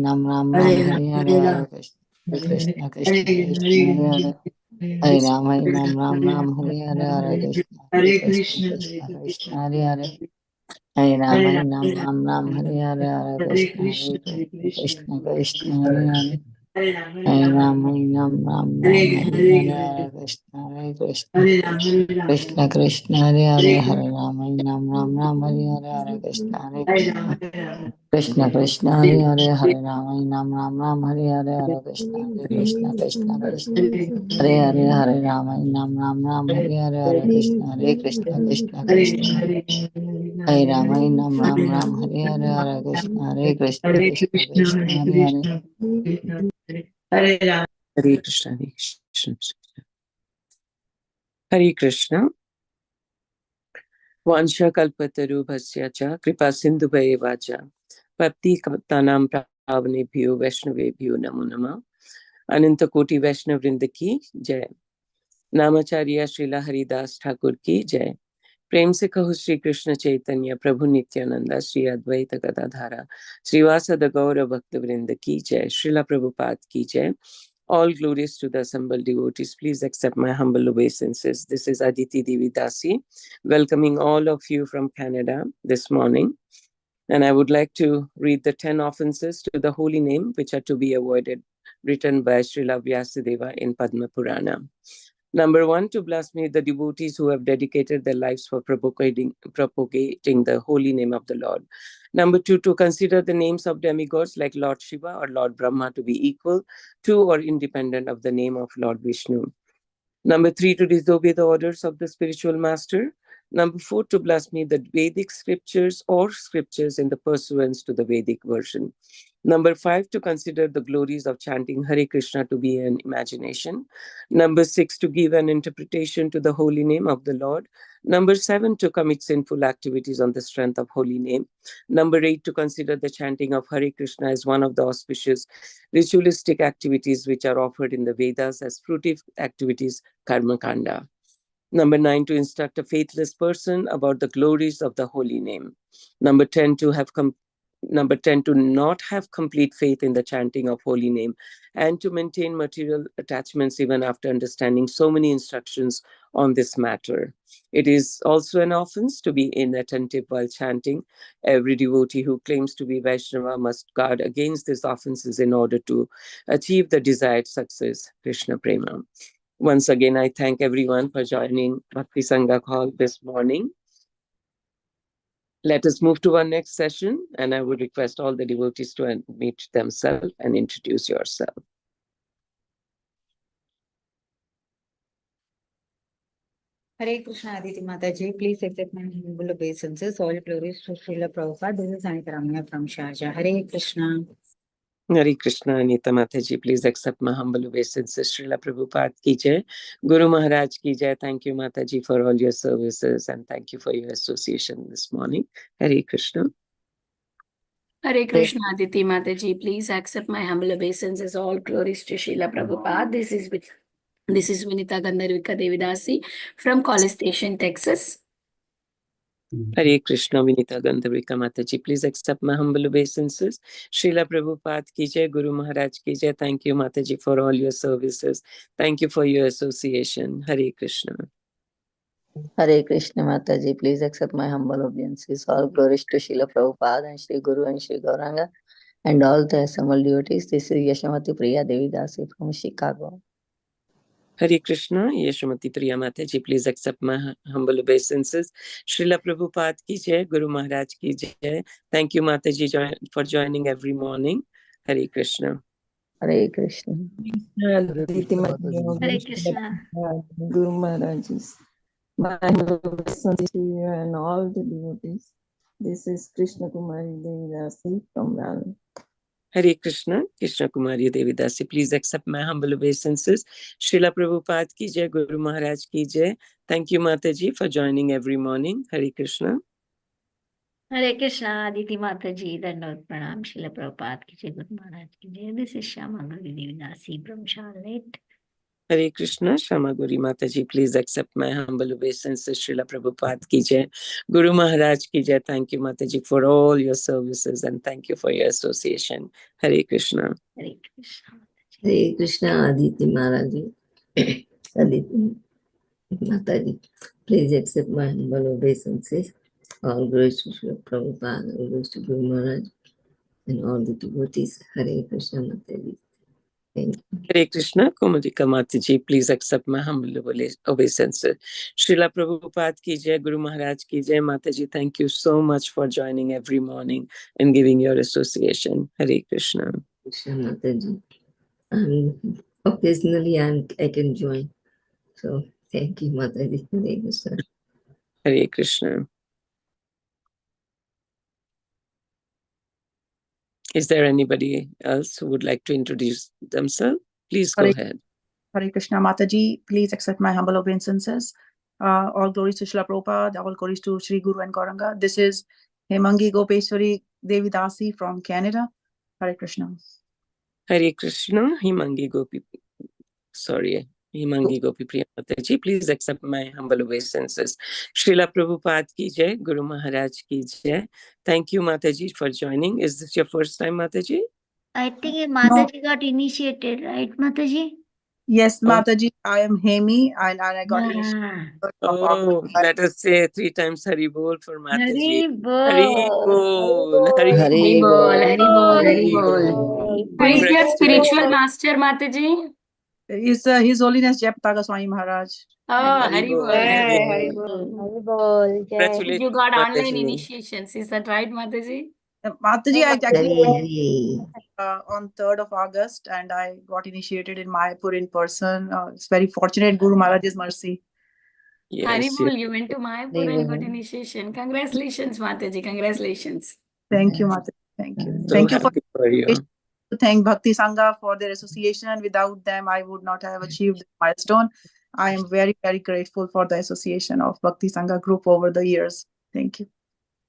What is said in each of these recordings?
Nam Ram Ram Hare Hare Hare Krishna Krishna Krishna Hare Hare Hare Nam Ram Ram Hare Hare Hare Krishna Krishna Krishna Hare Hare Hare Nam Ram Ram Hare Hare Hare Krishna Krishna Krishna Hare Hare Hare Nam Ram Ram Hare Hare Hare Krishna Krishna Krishna Hare Hare Hare Nam Ram Ram Hare Hare Hare Krishna Krishna Krishna Hare Hare Hare Nam Ram Ram Hare Hare Hare Krishna Krishna Krishna Hare Hare Hare Nam Ram Ram Hare Hare Hare Krishna Krishna Krishna Hare Nam Ram Ram Hare Hare Hare Krishna Krishna Krishna Hare Hare Hare Krishna, Hare Krishna. Hare Krishna. Vansha kalpataru bhasya cha kripa sindhu vacha papti kaptanam pravnebhyo vaishnavebhyo namo namah. Ananta Koti Vaishnav Vrinda ki jai. Namacharya Srila Haridas Thakur ki jai. प्रेम से कहो श्री कृष्ण चैतन्य प्रभु नित्यानंद श्री अद्वैत गदाधर श्रीवासद गौर भक्त वृंद की जय. श्रीला प्रभुपाद की जय. All glories to the assembled devotees. Please accept my humble obeisances. This is Aditi Devi Dasi, welcoming all of you from Canada this morning. And I would like to read the 10 offenses to the holy name which are to be avoided, written by Srila Vyasadeva in Padma Purana. Number 1, to blaspheme the devotees who have dedicated their lives for propagating the holy name of the Lord. Number 2, to consider the names of demigods like Lord Shiva or Lord Brahma to be equal to or independent of the name of Lord Vishnu. Number 3, to disobey the orders of the spiritual master. Number 4, to blaspheme the Vedic scriptures or scriptures in the pursuance to the Vedic version. Number 5, to consider the glories of chanting Hare Krishna to be an imagination. Number 6, to give an interpretation to the holy name of the Lord. Number 7, to commit sinful activities on the strength of holy name. Number 8, to consider the chanting of Hare Krishna as one of the auspicious ritualistic activities which are offered in the Vedas as fruitive activities, karma kanda. Number 9, to instruct a faithless person about the glories of the holy name. Number 10, to not have complete faith in the chanting of holy name and to maintain material attachments even after understanding so many instructions on this matter. It is also an offense to be inattentive while chanting. Every devotee who claims to be Vaishnava must guard against these offenses in order to achieve the desired success. Krishna Prema. Once again, I thank everyone for joining Bhakti Sangha call this morning. Let us move to our next session, and I would request all the devotees to unmute themselves and introduce yourself. Hare Krishna Aditi Mataji, please accept my humble obeisances. All glories to Srila Prabhupada. This is Anita Ramya from Sharjah. Hare Krishna. Hare Krishna, Anita Mataji, please accept my humble obeisances. Srila Prabhupada ki jai. Guru Maharaj ki jai. Thank you, Mataji, for all your services, and thank you for your association this morning. Hare Krishna. Hare Krishna Aditi Mataji, please accept my humble obeisances. All glories to Srila Prabhupada. This is Vinita Gandharvika Devidasi from College Station, Texas. Hare Krishna, Vinita Gandharvika Mataji, please accept my humble obeisances. Srila Prabhupada ki jai, Guru Maharaj ki jai. Thank you, Mataji, for all your services. Thank you for your association. Hare Krishna. Hare Krishna Mataji, please accept my humble obeisances. All glories to Srila Prabhupada and Sri Guru and Sri Gauranga and all the assembled devotees. This is Yashamati Priya Devi Dasi from Chicago. Hare Krishna, Yashamati Priya Mataji, please accept my humble obeisances. Srila Prabhupada ki jai, Guru Maharaj ki jai. Thank you, Mataji, for joining every morning. Hare Krishna. Hare Krishna. Hare Krishna. Guru Maharaj, my humble obeisances to you and all the devotees. This is Krishna Kumari Devidasi from Raleigh. Hare Krishna, Krishna Kumari Devidasi, please accept my humble obeisances. Srila Prabhupada ki jai, Guru Maharaj ki jai. Thank you, Mataji, for joining every morning. Hare Krishna. Hare Krishna Aditi Mataji, Dandot Pranam, Srila Prabhupada ki jai, Guru Maharaj ki jai. This is Shyama Gauri Devidasi from Charlotte. Hare Krishna, Shama Guri Mataji, please accept my humble obeisances. Srila Prabhupada ki jai. Guru Maharaj ki jai. Thank you, Mataji, for all your services and thank you for your association. Hare Krishna. Hare Krishna. Hare Krishna, Aditi Maharaji. Aditi Mataji, please accept my humble obeisances. All glories to Srila Prabhupada, all glories to Guru Maharaj, and all the devotees. Hare Krishna, Mataji. Thank you. Hare Krishna, Komadika Mataji, please accept my humble obeisances. Srila Prabhupada ki jai, Guru Maharaj ki jai. Mataji, thank you so much for joining every morning and giving your association. Hare Krishna. Krishna Mataji. Occasionally I can join. So thank you, Mataji. Hare Krishna. Hare Krishna. Is there anybody else who would like to introduce themselves? Please go ahead. Hare Krishna Mataji, please accept my humble obeisances. All glories to Srila Prabhupada, all glories to Sri Guru and Gauranga. This is Hemangi Gopeshwari Devi Dasi from Canada. Hare Krishna. Hare Krishna, Himangi Gopi Priya Mataji, please accept my humble obeisances. Srila Prabhupada ki jai, Guru Maharaj ki jai. Thank you, Mataji, for joining. Is this your first time, Mataji? I think Mataji got initiated, right, Mataji? Yes, Mataji, I am Hemi and I got initiated. Oh, let us say 3 times Hari Bol for Mataji. Hari Bol. Hari Hare Bol, Hare Hari Bol, Bol. Hare Bol. Who is your Congratulations. spiritual master, Mataji? Is His Holiness Jayapataga Swami Maharaj. Oh, Hari Hari Bol, Bol, Hari Hari Bol. Bol. Hari Bol. Jai. You Congratulations, got online Mataji. initiations, is that right, Mataji? Mataji, I actually Hare Hare. on 3rd of August and I got initiated in Mayapur in person. It's very fortunate, Guru Maharaj's mercy. Hari Yes, Bol, yes. you went to Mayapur Hare and got Bol. initiation. Congratulations, Mataji. Congratulations. Thank you, Mataji. Thank you. So Thank you for happy for you. to thank Bhakti Sangha for their association. Without them, I would not have achieved this milestone. I am very, very grateful for the association of Bhakti Sangha group over the years. Thank you.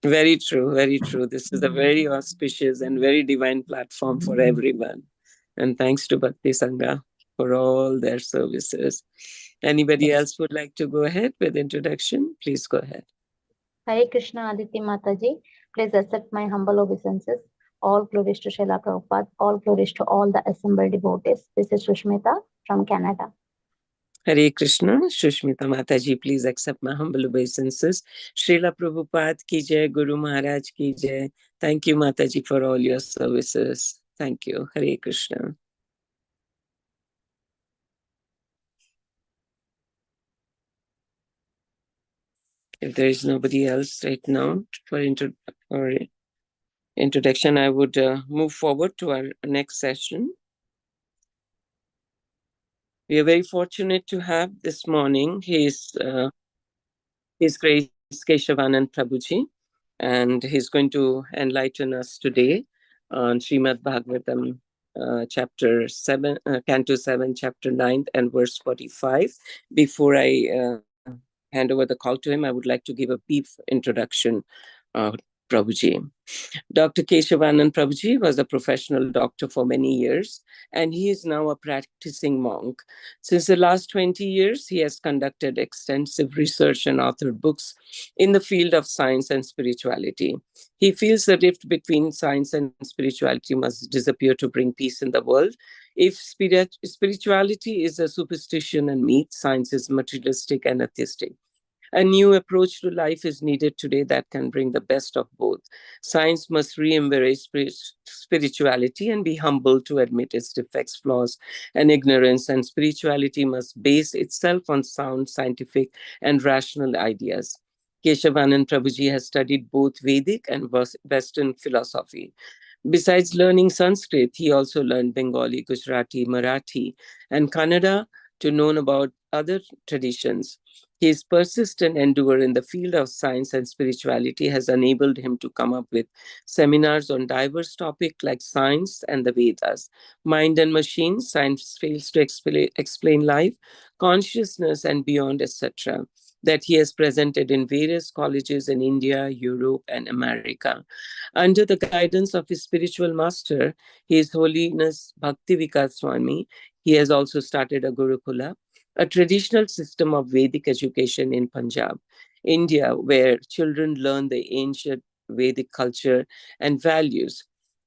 Very true, very true. This is a very auspicious and very divine platform for everyone. And thanks to Bhakti Sangha for all their services. Anybody else would like to go ahead with introduction? Please go ahead. Hare Krishna Aditi Mataji, please accept my humble obeisances. All glories to Srila Prabhupada, all glories to all the assembled devotees. This is Sushmita from Canada. Hare Krishna, Shushmita Mataji, please accept my humble obeisances. Srila Prabhupada ki jai, Guru Maharaj ki jai. Thank you, Mataji, for all your services. Thank you. Hare Krishna. If there is nobody else right now for introduction, I would move forward to our next session. We are very fortunate to have this morning His Grace Keshavanand Prabhuji, and he's going to enlighten us today on Srimad Bhagavatam, chapter 7, Canto 7, chapter 9, and verse 45. Before I hand over the call to him, I would like to give a brief introduction, Prabhuji. Dr. Keshavanand Prabhuji was a professional doctor for many years, and he is now a practicing monk. Since the last 20 years, he has conducted extensive research and authored books in the field of science and spirituality. He feels the rift between science and spirituality must disappear to bring peace in the world. If spirituality is a superstition and myth, science is materialistic and atheistic. A new approach to life is needed today that can bring the best of both. Science must re-embrace spirituality and be humble to admit its defects, flaws, and ignorance, and spirituality must base itself on sound, scientific, and rational ideas. Keshavanand Prabhuji has studied both Vedic and Western philosophy. Besides learning Sanskrit, he also learned Bengali, Gujarati, Marathi, and Kannada to know about other traditions. His persistent endeavor in the field of science and spirituality has enabled him to come up with seminars on diverse topics like science and the Vedas, mind and machines, science fails to explain life, consciousness and beyond, etc., that he has presented in various colleges in India, Europe, and America. Under the guidance of his spiritual master, His Holiness Bhakti Vikas Swami, He has also started a Gurukula, a traditional system of Vedic education in Punjab, India, where children learn the ancient Vedic culture and values.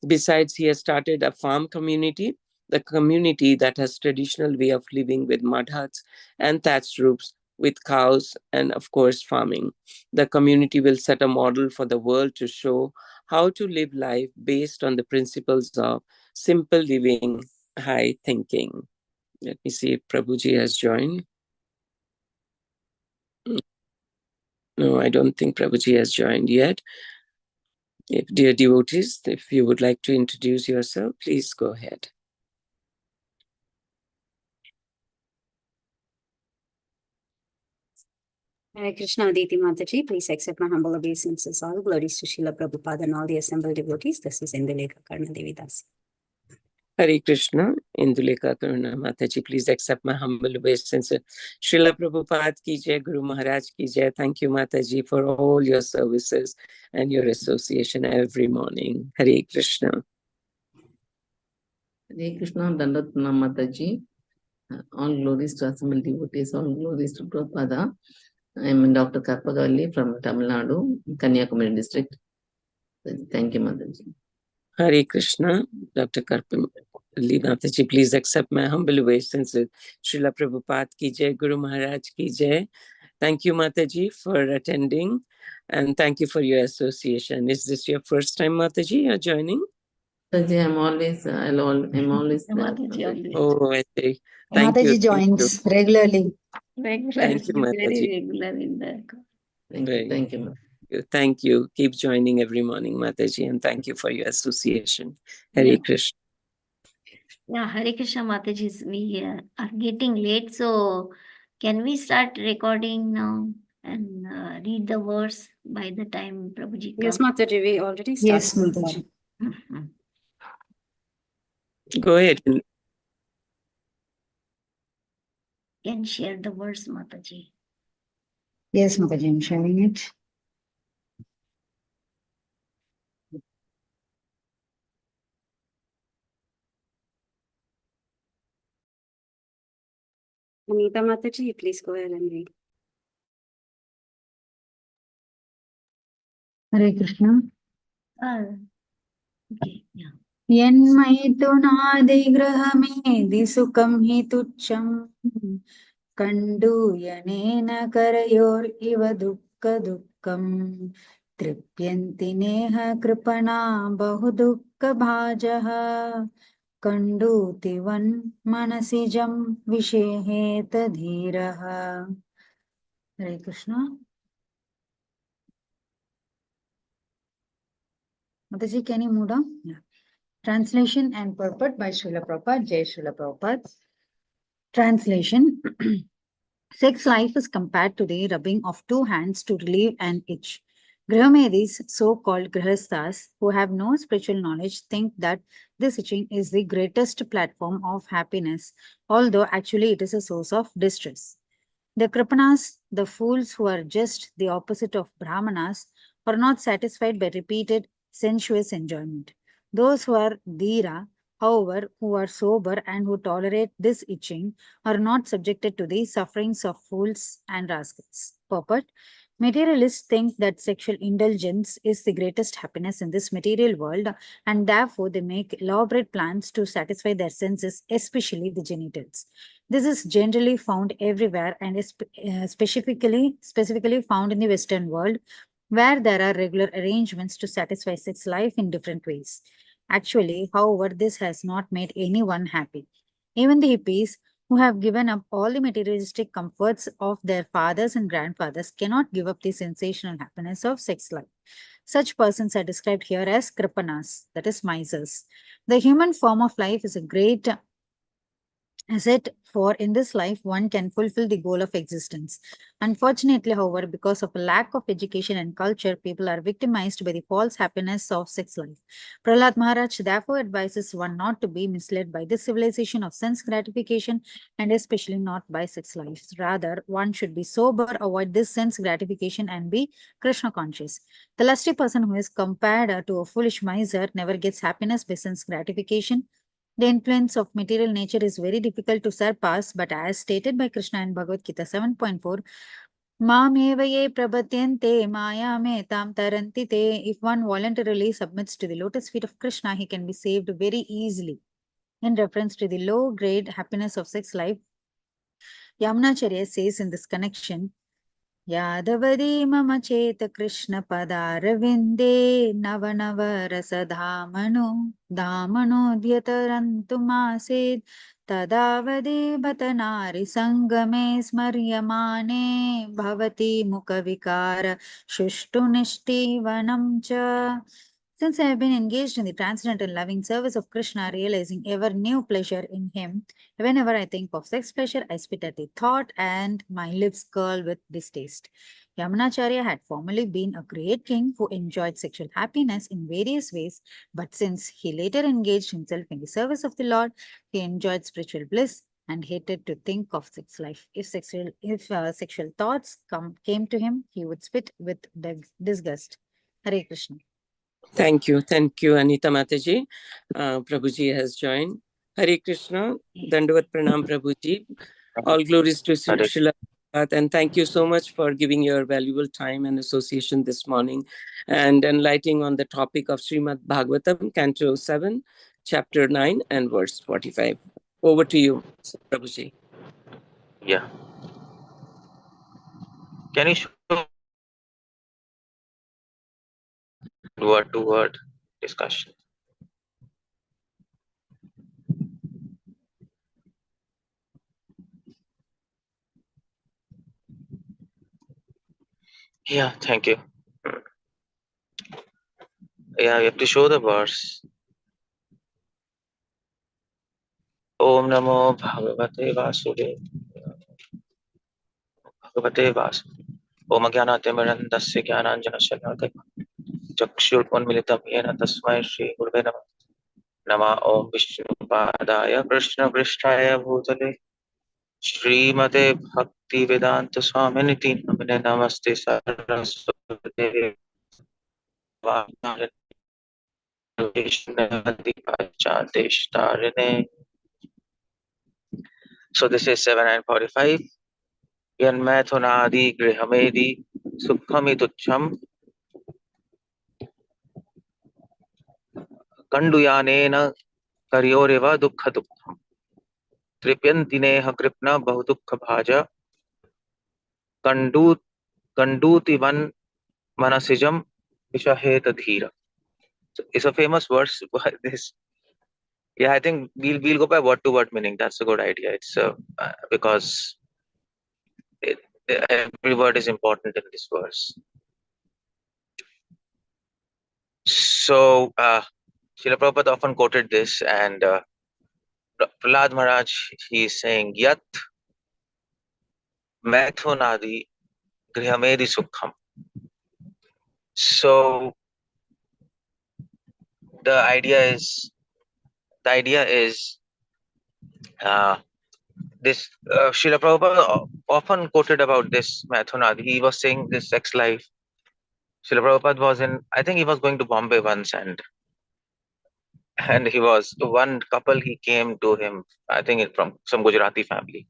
Besides, he has started a farm community, the community that has traditional way of living with mud huts and thatched roofs, with cows and, of course, farming. The community will set a model for the world to show how to live life based on the principles of simple living, high thinking. Let me see if Prabhuji has joined. No, I don't think Prabhuji has joined yet. If, dear devotees, if you would like to introduce yourself, please go ahead. Hare Krishna, Aditi Mataji, please accept my humble obeisances. All glories to Srila Prabhupada and all the assembled devotees. This is Indulekha Karna Devidasi. Hare Krishna, Indulekha Karuna Mataji, please accept my humble obeisances. Srila Prabhupada ki jai, Guru Maharaj ki jai. Thank you, Mataji, for all your services and your association every morning. Hare Krishna. Hare Krishna, Dandat Pranam Mataji. All glories to assembled devotees, all glories to Prabhupada. I am Dr. Karpagalli from Tamil Nadu, Kanyakumari district. Thank you, Mataji. Hare Krishna, Dr. Karpagalli Mataji, please accept my humble obeisances. Srila Prabhupada ki jai, Guru Maharaj ki jai. Thank you, Mataji, for attending, and thank you for your association. Is this your first time, Mataji, you're joining? Mataji, I'm always Mataji always. Oh, I see. Thank Mataji you. joins regularly. Thank you, Very Mataji. regular in the. Thank you. Thank you. Keep joining every morning, Mataji, and thank you for your association. Hare Yeah. Krishna. Yeah, Hare Krishna Mataji, we are getting late, so can we start recording now and read the verse by the time Prabhuji comes? Yes, Mataji, we already started. Yes, Mataji. Mhm. Go ahead. Can share the verse, Mataji. Yes, Mataji, I'm sharing it. Anita Mataji, please go ahead and read. Hare Krishna. Okay, yeah. यन्मयितु नादिग्रहमेदि सुखं हि तुच्छम् कण्डूयनेन करयोरिव दुःखम् तृप्यन्ति नेह कृपणा बहुदुःखभाजः कण्डूतिवन् मनसिजं विषेहेत धीरः. Hare Krishna. Mataji, can you move down? Yeah. Translation and purport by Srila Prabhupada. Jai Srila Prabhupada. Translation. Sex life is compared to the rubbing of two hands to relieve an itch. Grahamedis, so-called grihasthas, who have no spiritual knowledge, think that this itching is the greatest platform of happiness, although actually it is a source of distress. The Kripanas, the fools who are just the opposite of Brahmanas, are not satisfied by repeated sensuous enjoyment. Those who are Dhira, however, who are sober and who tolerate this itching, are not subjected to the sufferings of fools and rascals. Purport. Materialists think that sexual indulgence is the greatest happiness in this material world, and therefore they make elaborate plans to satisfy their senses, especially the genitals. This is generally found everywhere and is specifically found in the Western world, where there are regular arrangements to satisfy sex life in different ways. Actually, however, this has not made anyone happy. Even the hippies, who have given up all the materialistic comforts of their fathers and grandfathers, cannot give up the sensational happiness of sex life. Such persons are described here as kripanas, that is misers. The human form of life is a great asset, for in this life one can fulfill the goal of existence. Unfortunately, however, because of a lack of education and culture, people are victimized by the false happiness of sex life. Prahlad Maharaj therefore advises one not to be misled by this civilization of sense gratification, and especially not by sex life. Rather, one should be sober, avoid this sense gratification, and be Krishna conscious. The lusty person who is compared to a foolish miser never gets happiness by sense gratification. The influence of material nature is very difficult to surpass, but as stated by Krishna in Bhagavad Gita 7.4, Mameva prabhatyante maya me tam taranti te. If one voluntarily submits to the lotus feet of Krishna, he can be saved very easily. In reference to the low-grade happiness of sex life, Yamunacharya says in this connection, Yadavadi mama cheta Krishna padarvinde nava rasa dhamano dhyatarantu masid tadavadi batanari sangame smaryamane bhavati mukhavikara shushtu nishtivanam cha. Since I have been engaged in the transcendental loving service of Krishna, realizing ever new pleasure in him, whenever I think of sex pleasure, I spit at the thought and my lips curl with distaste. Yamunacharya had formerly been a great king who enjoyed sexual happiness in various ways, but since he later engaged himself in the service of the Lord, he enjoyed spiritual bliss and hated to think of sex life. If sexual thoughts came to him, he would spit with disgust. Hare Krishna. Thank you, Anita Mataji. Prabhuji has joined. Hare Krishna, Dandavat Pranam Prabhuji. All glories to Srila Prabhupada, and thank you so much for giving your valuable time and association this morning and enlightening on the topic of Srimad Bhagavatam, Canto 7, Chapter 9 and verse 45. Over to you, Prabhuji. Yeah. Can you show word-to-word discussion? Yeah, thank you. Yeah, we have to show the verse. Om Namo Bhagavate Vasudevaya. Bhagavate Vasudevaya. Om Jnanaatimirandasya Jnananjana Chakshurunmilitam Yena Tasmai Shri Gurave Namah. Nama Om Vishnupadaya Krishna Prishtaya Bhutale Srimate Bhakti Vedanta Swaminiti Namine Namaste Saraswati So this is 7 and 45. Yanmathunadi grihamedi sukhamitucham kanduyanena karyoreva dukkha dukkham tripyantineha kripna bahudukha bhaja kandutivan manasijam vishaheta dhira. So it's a famous verse. This, yeah, I think we'll go by word to word meaning. That's a good idea. It's because every word is important in this verse. So Srila Prabhupada often quoted this, and Prahlad Maharaj, he is saying, Yat Mathunadi Grihamedi Sukham. So the idea is this Srila Prabhupada often quoted about this Mathunadi. He was saying this sex life. Srila Prabhupada was I think he was going to Bombay once, and he was one couple. He came to him, I think from some Gujarati family.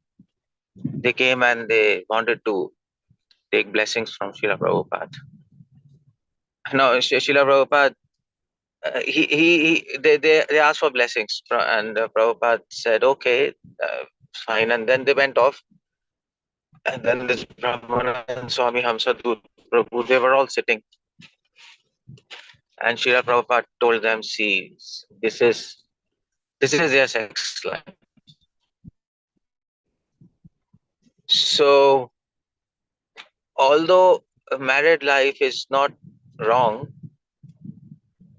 They came and they wanted to take blessings from Srila Prabhupada. Now Srila Prabhupada, they asked for blessings, and Prabhupada said, okay, fine, and then they went off. And then this Brahmana and Swami Hamsadut Prabhu, they were all sitting. And Srila Prabhupada told them, see, this is their sex life. So, although married life is not wrong,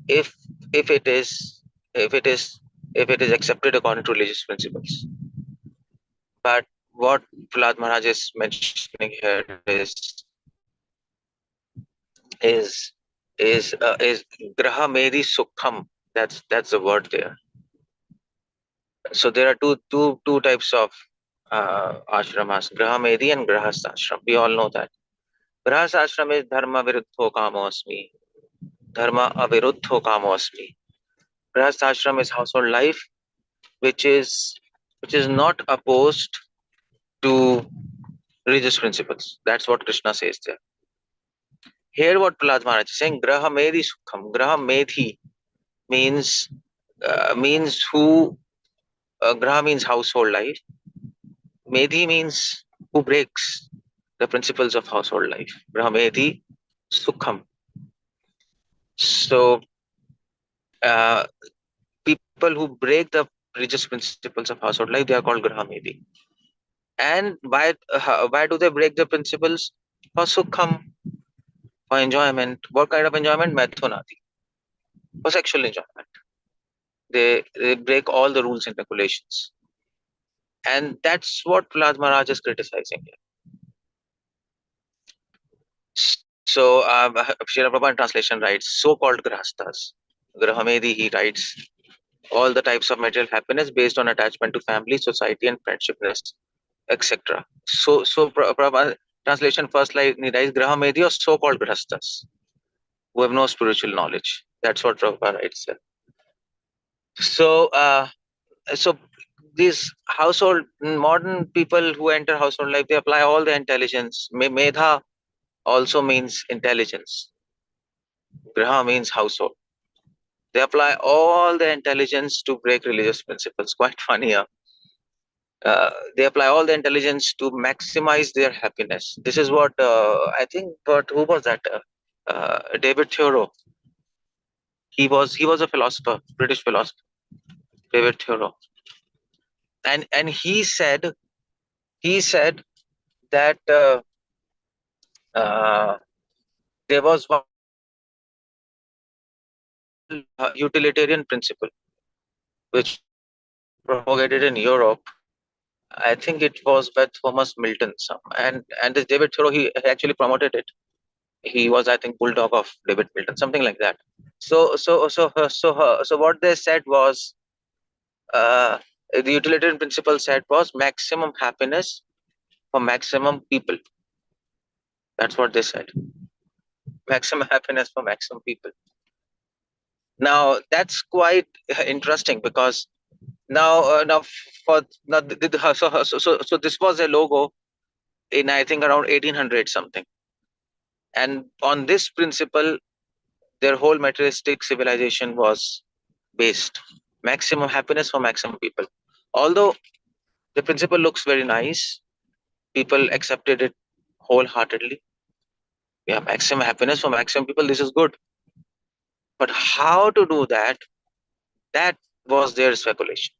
if it is accepted according to religious principles. But what Prahlad Maharaj is mentioning here is graha medi sukham. That's the word there. So there are two types of ashramas, graha medi and grahastha ashram. We all know that. Grahastha ashram is dharma viruddho kamo asmi. Dharma aviruddho kamo asmi. Grahastha ashram is household life. which is not opposed to religious principles. That's what Krishna says there. Here what Prahlad Maharaj is saying, Graha Medhi Sukham. Graha Medhi means who, Graha means household life. Medhi means who breaks the principles of household life. Graha Medhi Sukham. So people who break the religious principles of household life, they are called Graha Medhi. And why do they break the principles? For Sukham, for enjoyment. What kind of enjoyment? Mathunadi. For sexual enjoyment. They break all the rules and regulations. And that's what Prahlad Maharaj is criticizing here. So, Srila Prabhupada in translation writes, so-called grahastas. Grahamedi, he writes, all the types of material happiness based on attachment to family, society, and friendshipness, etc. So Prabhupada translation first line he writes, Grahamedi or so-called grahastas, who have no spiritual knowledge. That's what Prabhupada writes there. So, so these household modern people who enter household life, they apply all the intelligence. Medha also means intelligence. Graha means household. They apply all the intelligence to break religious principles. Quite funny. They apply all the intelligence to maximize their happiness. This is what I think. But who was that? David Thoreau. He was a philosopher, British philosopher, David Thoreau, and he said that there was one utilitarian principle which propagated in Europe. I think it was by Thomas Milton. And this David Thoreau, he actually promoted it. He was, I think, bulldog of David Milton, something like that. So what they said was, the utilitarian principle said was maximum happiness for maximum people. That's what they said. Maximum happiness for maximum people. Now that's quite interesting because now so this was a logo in, I think, around 1800 something, and on this principle their whole materialistic civilization was based. Maximum happiness for maximum people. Although the principle looks very nice, people accepted it wholeheartedly. Yeah, maximum happiness for maximum people, this is good. But how to do that? That was their speculation.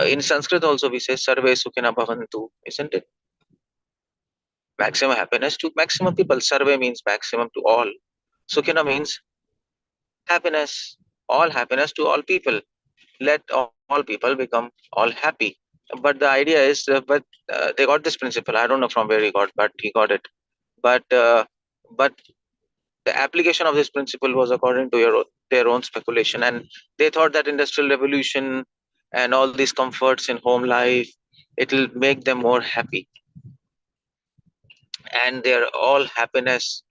In Sanskrit also we say sarve sukhina bhavantu, isn't it? Maximum happiness to maximum people. Sarve means maximum to all. Sukhina means happiness, all happiness to all people. Let all people become all happy. But the idea is, they got this principle. I don't know from where he got, but he got it. But the application of this principle was according to their own speculation, and they thought that industrial revolution and all these comforts in home life, it will make them more happy. And their all happiness,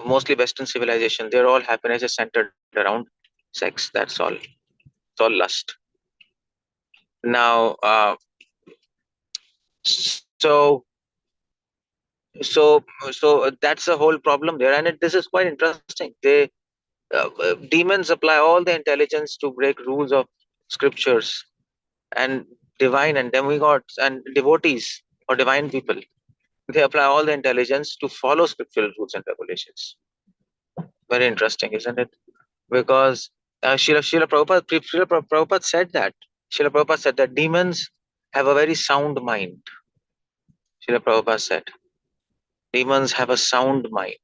mostly Western civilization, their all happiness is centered around sex. That's all. It's all lust. Now, so that's the whole problem there, and this is quite interesting. Demons apply all the intelligence to break rules of scriptures, and divine and demigods and devotees or divine people, they apply all the intelligence to follow scriptural rules and regulations. Very interesting, isn't it? Because Srila Prabhupada said that. Srila Prabhupada said that demons have a very sound mind. Srila Prabhupada said, demons have a sound mind.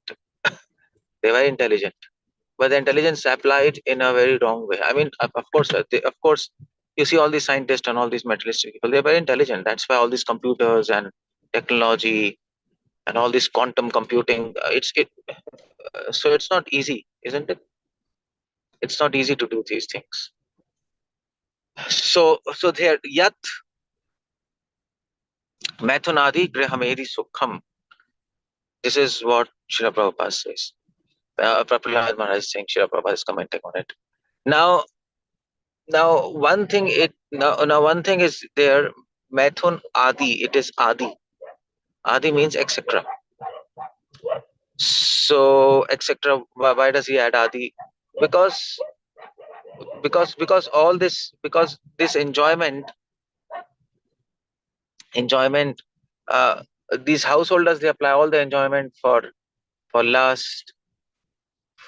They're very intelligent, but the intelligence applied in a very wrong way. I mean, of course, you see all these scientists and all these materialistic people, they're very intelligent. That's why all these computers and technology and all this quantum computing, so it's not easy, isn't it? It's not easy to do these things. So there, yat mathunadi grahamedi sukham. This is what Srila Prabhupada says. Prahlad Maharaj is saying, Srila Prabhupada is commenting on it. Now, Now, one thing one thing is there, Maithun Adi, it is Adi. Adi means etc. So, etc. Why does he add Adi? Because all this, because this enjoyment, uh, these householders, they apply all the enjoyment for lust,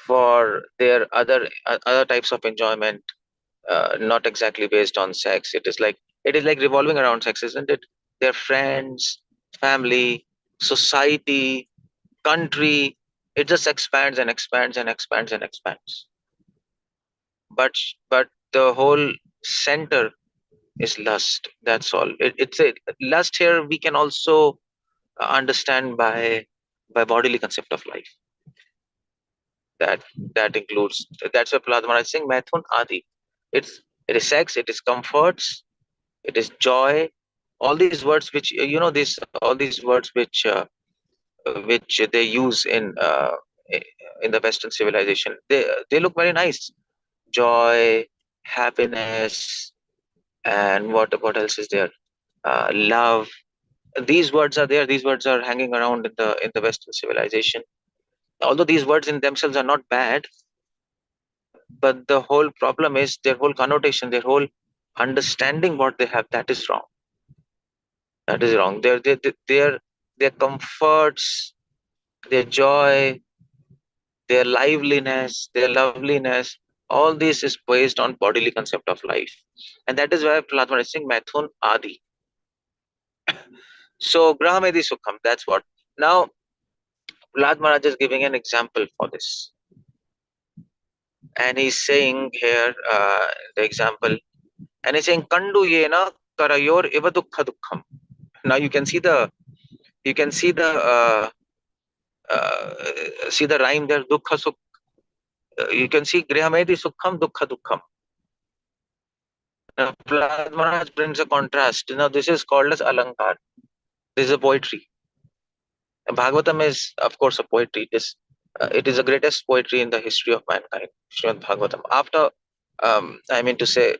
for their other types of enjoyment, not exactly based on sex. It is like revolving around sex, isn't it? Their friends, family, society, country. It just expands and expands and expands and expands. But the whole center is lust. That's all. It's a lust here. We can also understand by bodily concept of life. That includes, that's what Prahlad Maharaj is saying, Maithun Adi. It is sex, it is comforts, it is joy. All these words which all these words which they use in the Western civilization, they look very nice. Joy, happiness, and what else is there? Love. These words are there. These words are hanging around in the Western civilization. Although these words in themselves are not bad, but the whole problem is their whole connotation, their whole understanding what they have, that is wrong. That is wrong. Their comforts, their joy, their liveliness, their loveliness, all this is based on bodily concept of life. And that is why Prahlad Maharaj is saying Maithun Adi. So Grahamedi Sukham, that's what. Now Prahlad Maharaj is giving an example for this. And he's saying here the example, and he's saying Kandu Yena Karayor Eva Dukkha Dukkham. Now you can see the rhyme there, Dukkha Sukh. You can see Grihamedi Sukham Dukkha Dukkham. Now Prahlad Maharaj brings a contrast. Now this is called as Alankar. This is a poetry. Bhagavatam is, of course, a poetry. It is the greatest poetry in the history of mankind, Srimad Bhagavatam. After, I mean to say,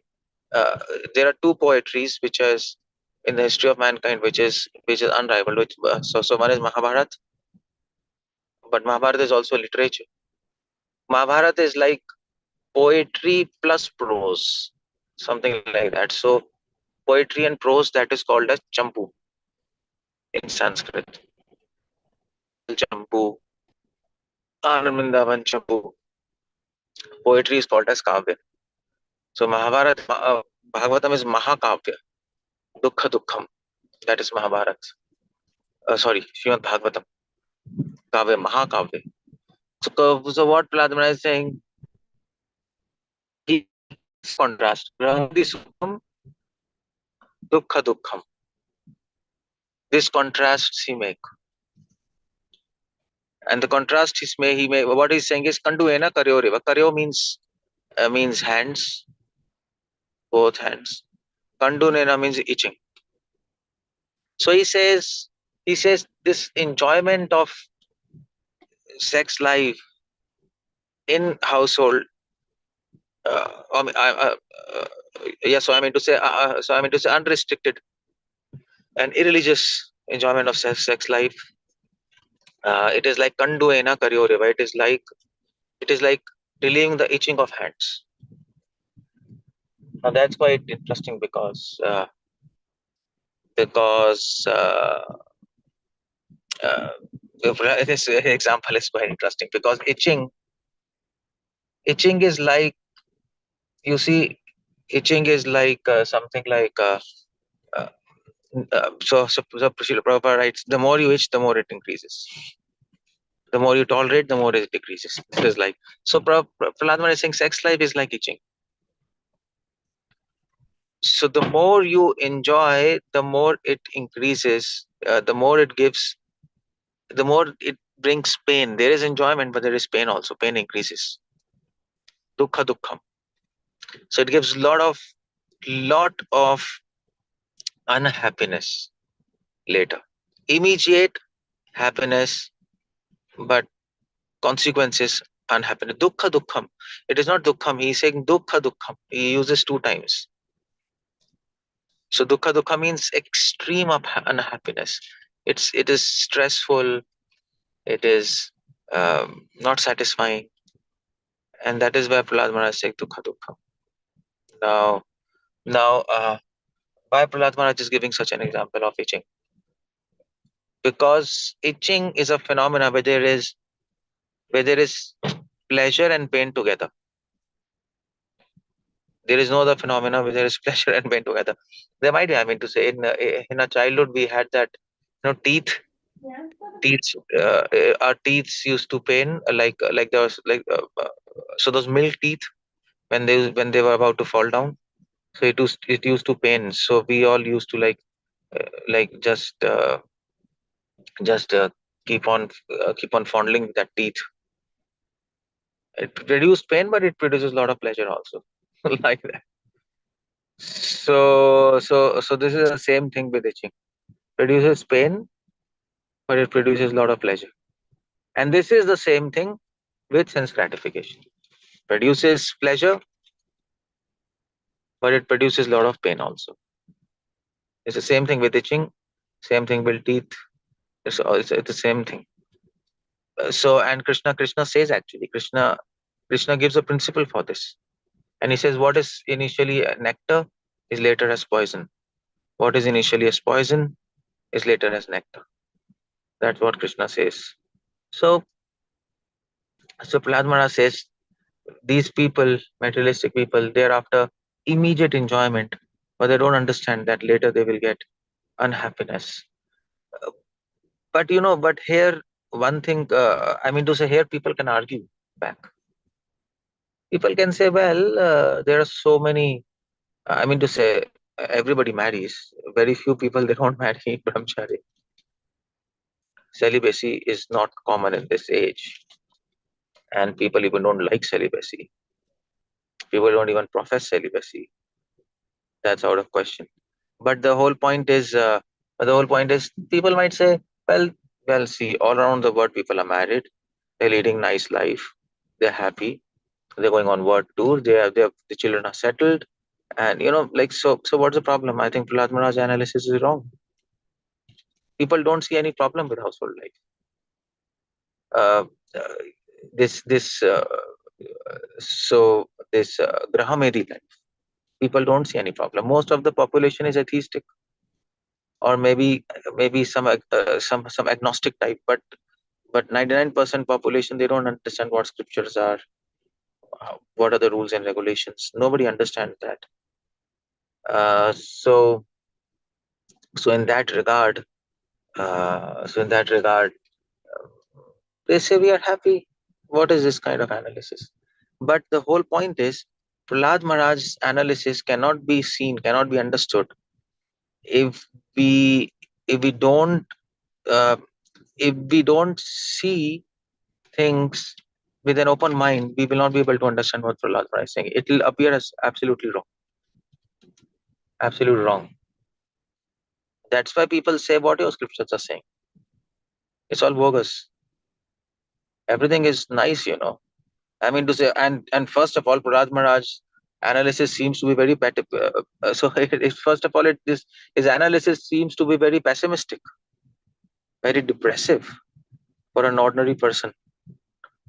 there are two poetries which is in the history of mankind, which is unrivaled. So one is Mahabharata, but Mahabharata is also literature. Mahabharata is like poetry plus prose, something like that. So poetry and prose, that is called as Champu in Sanskrit. Champu, Anandavan Champu. Poetry is called as Kavya. So Mahabharata, Bhagavatam is Mahakavya. Dukkha Dukkham. That is Mahabharata. Sorry, Srimad Bhagavatam. Kavya, Mahakavya. So what Prahlad Maharaj is saying, he contrast. Grahadi Sukham, Dukkha Dukkham. This contrast he make. And the contrast he may what he's saying is Kandu Ena Karyo Reva. Karyo means hands, both hands. Kandu Nena means itching. So he says this enjoyment of sex life in household. So I mean to say unrestricted and irreligious enjoyment of sex life. It is like Kandu Ena Karyo Reva. It is like relieving the itching of hands. Now that's quite interesting because this example is quite interesting because itching is like, you see, itching is like something like so Srila Prabhupada writes, the more you itch, the more it increases. The more you tolerate, the more it decreases. It is like, so Prahlad Maharaj is saying sex life is like itching. So the more you enjoy, the more it increases, the more it gives, the more it brings pain. There is enjoyment, but there is pain also. Pain increases. Dukkha Dukkham. So it gives lot of unhappiness later. Immediate happiness, but consequences unhappiness. Dukkha dukkham. It is not dukkham. He is saying dukkha dukkham. He uses 2 times. So dukkha dukha means extreme unhappiness. It is stressful. It is not satisfying, and that is why Prahlad Maharaj is saying dukkha dukkham. Now, why Prahlad Maharaj is giving such an example of itching? Because itching is a phenomena where there is pleasure and pain together. There is no other phenomena where there is pleasure and pain together. There might be, I mean to say, in our childhood we had that, teeth. Our teeth used to pain, like there was so those milk teeth when they were about to fall down. So it used to pain. So we all used to just keep on fondling that teeth. It reduced pain, but it produces a lot of pleasure also, like that. So this is the same thing with itching. Produces pain, but it produces a lot of pleasure. And this is the same thing with sense gratification. Produces pleasure, but it produces a lot of pain also. It's the same thing with itching, same thing with teeth. It's the same thing. So, and Krishna says, actually, Krishna gives a principle for this. And he says what is initially a nectar is later as poison. What is initially as poison is later as nectar. That's what Krishna says. So Prahlad Maharaj says these people, materialistic people, they're after immediate enjoyment, but they don't understand that later they will get unhappiness. But here one thing, I mean to say, here people can argue back. People can say, well, there are so many, I mean to say, everybody marries. Very few people, they don't marry brahmachari. Celibacy is not common in this age. And people even don't like celibacy. People don't even profess celibacy. That's out of question. But the whole point is, people might say, well, see, all around the world, people are married. They're leading nice life. They're happy. They're going on world tour. The children are settled. And, so what's the problem? I think Prahlad Maharaj's analysis is wrong. People don't see any problem with household life. This Grahamedi life, people don't see any problem. Most of the population is atheistic, or maybe some agnostic type, but 99% population, they don't understand what scriptures are, what are the rules and regulations. Nobody understands that. So in that regard, they say we are happy. What is this kind of analysis? But the whole point is, Prahlad Maharaj's analysis cannot be seen, cannot be understood if we don't see things with an open mind. We will not be able to understand what Prahlad Maharaj is saying. It will appear as absolutely wrong. Absolutely wrong. That's why people say what your scriptures are saying. It's all bogus. Everything is nice, I mean to say, and first of all, Prahlad Maharaj's analysis seems to be very first of all, his analysis seems to be very pessimistic, very depressive for an ordinary person.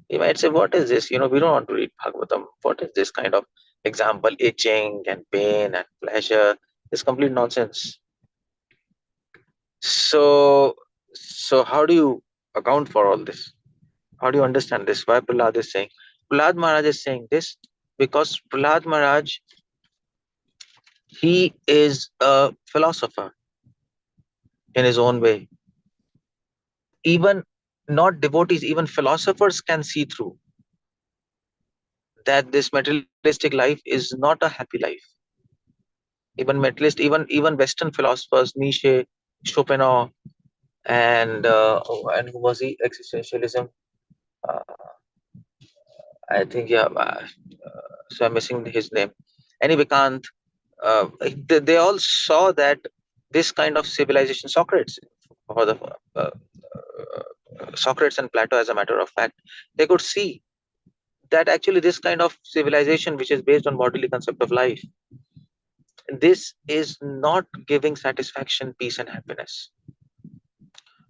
He might say, what is this? We don't want to read Bhagavatam. What is this kind of example? Itching and pain and pleasure. It's complete nonsense. So how do you account for all this? How do you understand this? Why Prahlad is saying? Prahlad Maharaj is saying this because Prahlad Maharaj, he is a philosopher in his own way. Even not devotees, even philosophers can see through that this materialistic life is not a happy life. Even even Western philosophers, Nietzsche, Schopenhauer, and who was he? Existentialism. I think, so I'm missing his name. Anyway, Kant. They all saw that this kind of civilization, Socrates and Plato, as a matter of fact, they could see that actually this kind of civilization, which is based on bodily concept of life, this is not giving satisfaction, peace, and happiness.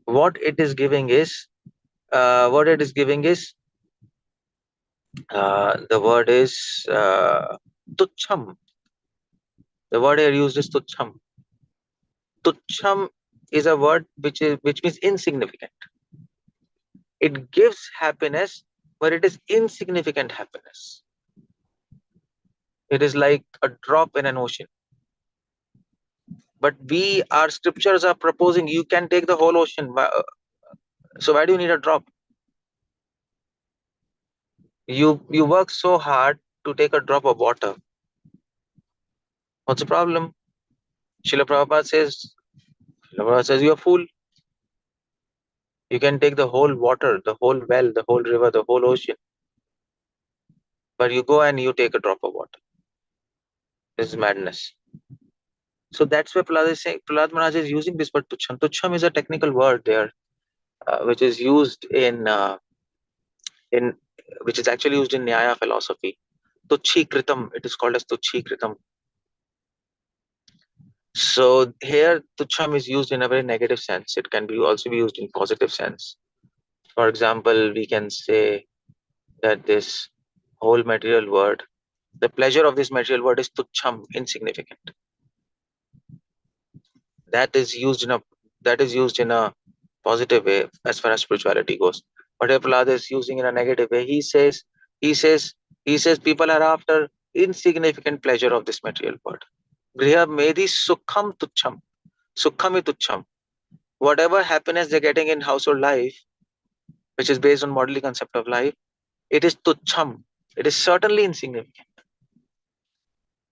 What it is giving is, the word is tucham. The word here used is tucham. Tucham is a word which means insignificant. It gives happiness, but it is insignificant happiness. It is like a drop in an ocean. But our scriptures are proposing you can take the whole ocean. So why do you need a drop? You work so hard to take a drop of water. What's the problem? Srila Prabhupada says you're a fool. You can take the whole water, the whole well, the whole river, the whole ocean. But you go and you take a drop of water. This is madness. So that's why Prahlad Maharaj is using this word tucham. Tucham is a technical word there, which is used which is actually used in Nyaya philosophy. Tuchhi kritam, it is called as tuchhi kritam. So here tucham is used in a very negative sense. It can also be used in positive sense. For example, we can say that this whole material world, the pleasure of this material world is tucham, insignificant. That is used in a positive way as far as spirituality goes. But if Prahlad is using in a negative way, he says people are after insignificant pleasure of this material world. Griha medi sukham tucham. Sukhami tucham. Whatever happiness they're getting in household life, which is based on bodily concept of life, it is tucham. It is certainly insignificant.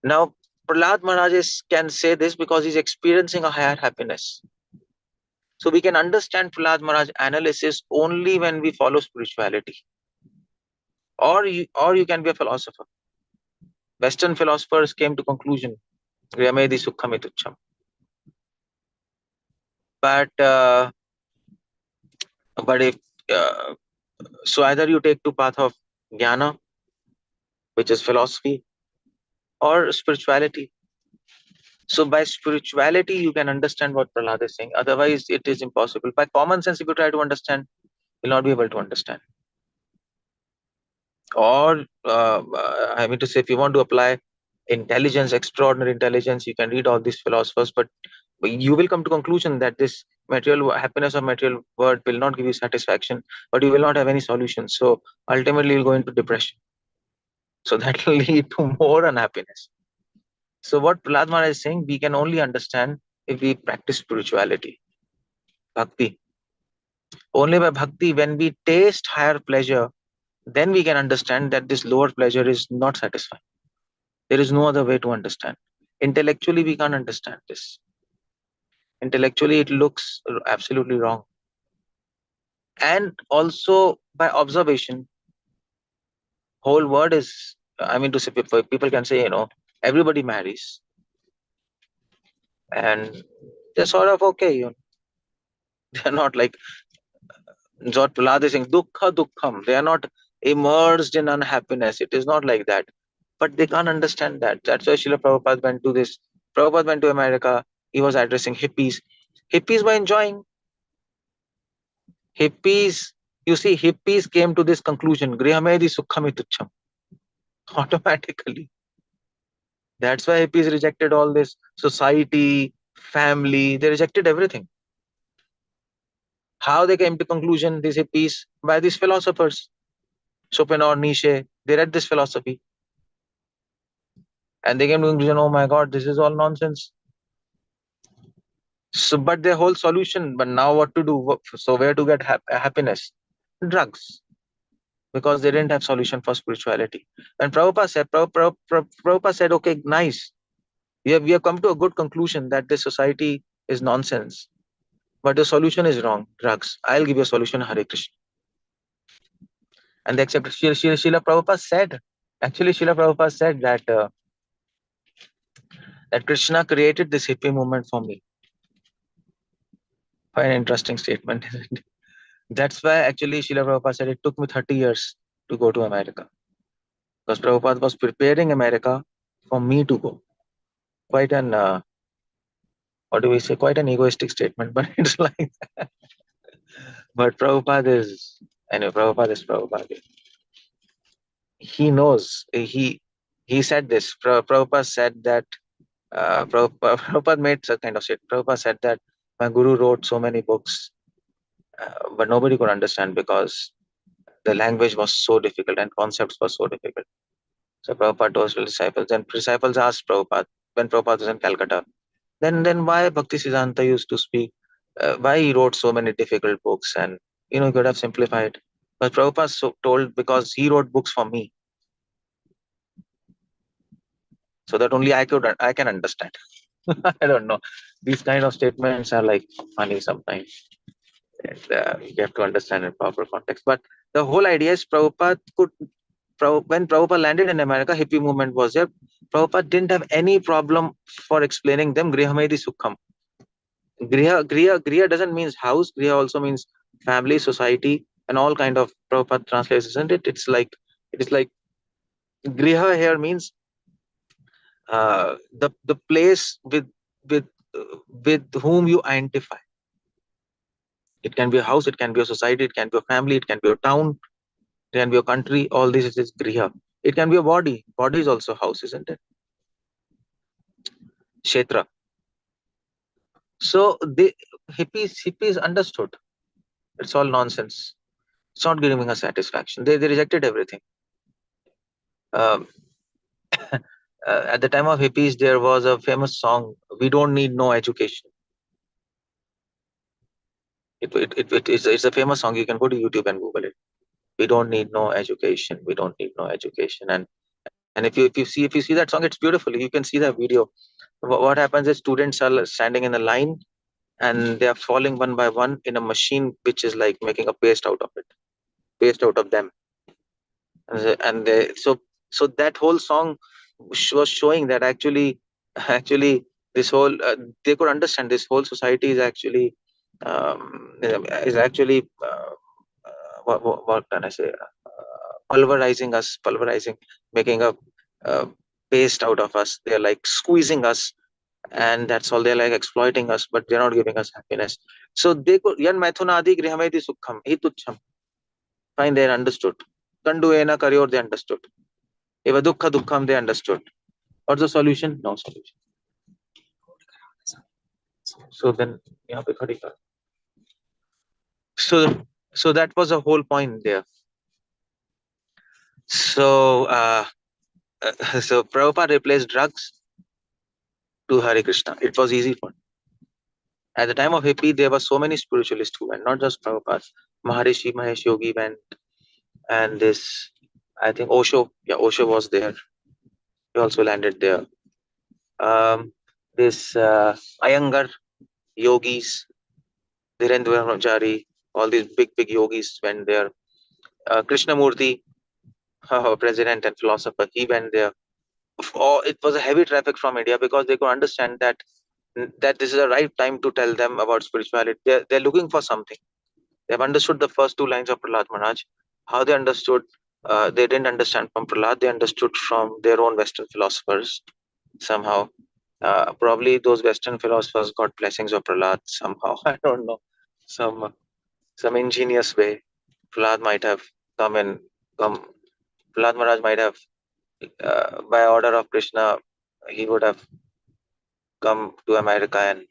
Now, Prahlad Maharaj can say this because he's experiencing a higher happiness. So we can understand Prahlad Maharaj analysis only when we follow spirituality. Or you can be a philosopher. Western philosophers came to conclusion, Griyamedi Sukhami Tucham. But if so either you take to path of jnana, which is philosophy, or spirituality. So by spirituality, you can understand what Prahlad is saying. Otherwise, it is impossible. By common sense, if you try to understand, you'll not be able to understand. Or I mean to say, if you want to apply intelligence, extraordinary intelligence, you can read all these philosophers, but you will come to conclusion that this material happiness or material world will not give you satisfaction, but you will not have any solution. So ultimately, you'll go into depression. So that will lead to more unhappiness. So what Prahlad Maharaj is saying, we can only understand if we practice spirituality, bhakti. Only by bhakti, when we taste higher pleasure, then we can understand that this lower pleasure is not satisfying. There is no other way to understand. Intellectually, we can't understand this. Intellectually, it looks absolutely wrong. And also by observation, whole world is, I mean to say, people can say, everybody marries. And they're sort of okay, they're not like what Prahlad is saying, dukkha dukkham. They are not immersed in unhappiness. It is not like that. But they can't understand that. That's why Srila Prabhupada went to this. Prabhupada went to America. He was addressing hippies. Hippies were enjoying. Hippies came to this conclusion. Grihamedi sukhami tucham. Automatically. That's why hippies rejected all this society, family. They rejected everything. How they came to conclusion, these hippies? By these philosophers. Schopenhauer, Nietzsche, they read this philosophy. And they came to the conclusion, oh my God, this is all nonsense. So, but their whole solution, but now what to do? So where to get happiness? Drugs. Because they didn't have solution for spirituality. And Prabhupada said, okay, nice. We have come to a good conclusion that this society is nonsense. But the solution is wrong, drugs. I'll give you a solution, Hare Krishna. And they accepted. Srila Prabhupada said, that Krishna created this hippie movement for me. Quite an interesting statement, isn't it? That's why actually Srila Prabhupada said it took me 30 years to go to America. because Prabhupada was preparing America for me to go. Quite an, what do we say, quite an egoistic statement, but it's like that. But Prabhupada is, anyway, Prabhupada is Prabhupada. He knows, he said this, Prabhupada said that, Prabhupada made such kind of statement. Prabhupada said that my guru wrote so many books, but nobody could understand because the language was so difficult and concepts were so difficult. So Prabhupada told his disciples, and disciples asked Prabhupada, when Prabhupada was in Calcutta, then why Bhakti Siddhanta used to speak, why he wrote so many difficult books, and he could have simplified. But Prabhupada told, because he wrote books for me, so that only I can understand. I don't know. These kind of statements are like funny sometimes. And, you have to understand in proper context. But the whole idea is Prabhupada when Prabhupada landed in America, hippie movement was there. Prabhupada didn't have any problem for explaining them Grihamedi Sukham. Griha doesn't mean house. Griha also means family, society, and all kind of Prabhupada translates, isn't it? It is like Griha here means the place with whom you identify. It can be a house, it can be a society, it can be a family, it can be a town, it can be a country. All this is Griha. It can be a body. Body is also a house, isn't it? Kshetra. So the hippies understood. It's all nonsense. It's not giving us satisfaction. They rejected everything. Um, at the time of hippies, there was a famous song, "We don't need no education." It's a famous song. You can go to YouTube and Google it. We don't need no education. We don't need no education. And if you see that song, it's beautiful. You can see the video. What happens is students are standing in a line, and they are falling one by one in a machine which is like making a paste out of it, paste out of them. So that whole song was showing that actually this whole they could understand this whole society is actually what can I say, pulverizing, making a paste out of us. They're like squeezing us, and that's all. They're like exploiting us, but they're not giving us happiness. So they could yan maithunadi grihamedi sukham hi tuchham. Fine, they understood. Kandu ena karyor, they understood. Eva dukkha dukkham, they understood. What's the solution? No solution. So then, so that was the whole point there. So so Prabhupada replaced drugs to Hare Krishna. It was easy for him. At the time of hippie, there were so many spiritualists who went, not just Prabhupada. Maharishi Mahesh Yogi went, and this, I think Osho was there. He also landed there. This Iyengar yogis, Dhirendra Brahmachari, all these big yogis went there. Krishnamurti, president and philosopher, he went there. It was a heavy traffic from India because they could understand that this is the right time to tell them about spirituality. They're looking for something. They've understood the first two lines of Prahlad Maharaj. How they understood, they didn't understand from Prahlad, they understood from their own Western philosophers somehow. Probably those Western philosophers got blessings of Prahlad somehow. I don't know. Some ingenious way. Prahlad might have come. Prahlad Maharaj might have, by order of Krishna, he would have come to America and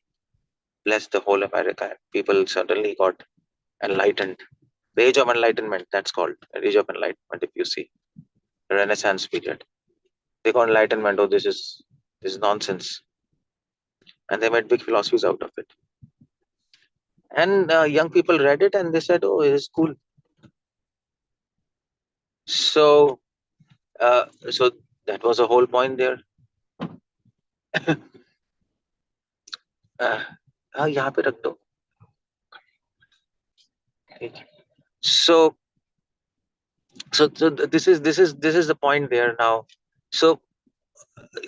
blessed the whole America. People suddenly got enlightened. The Age of Enlightenment, that's called. Age of Enlightenment, if you see. The Renaissance period. They got enlightenment, this is nonsense. And they made big philosophies out of it. And young people read it and they said, oh, it is cool. So that was the whole point there. यहाँ पे रख दो. So this is the point there now. So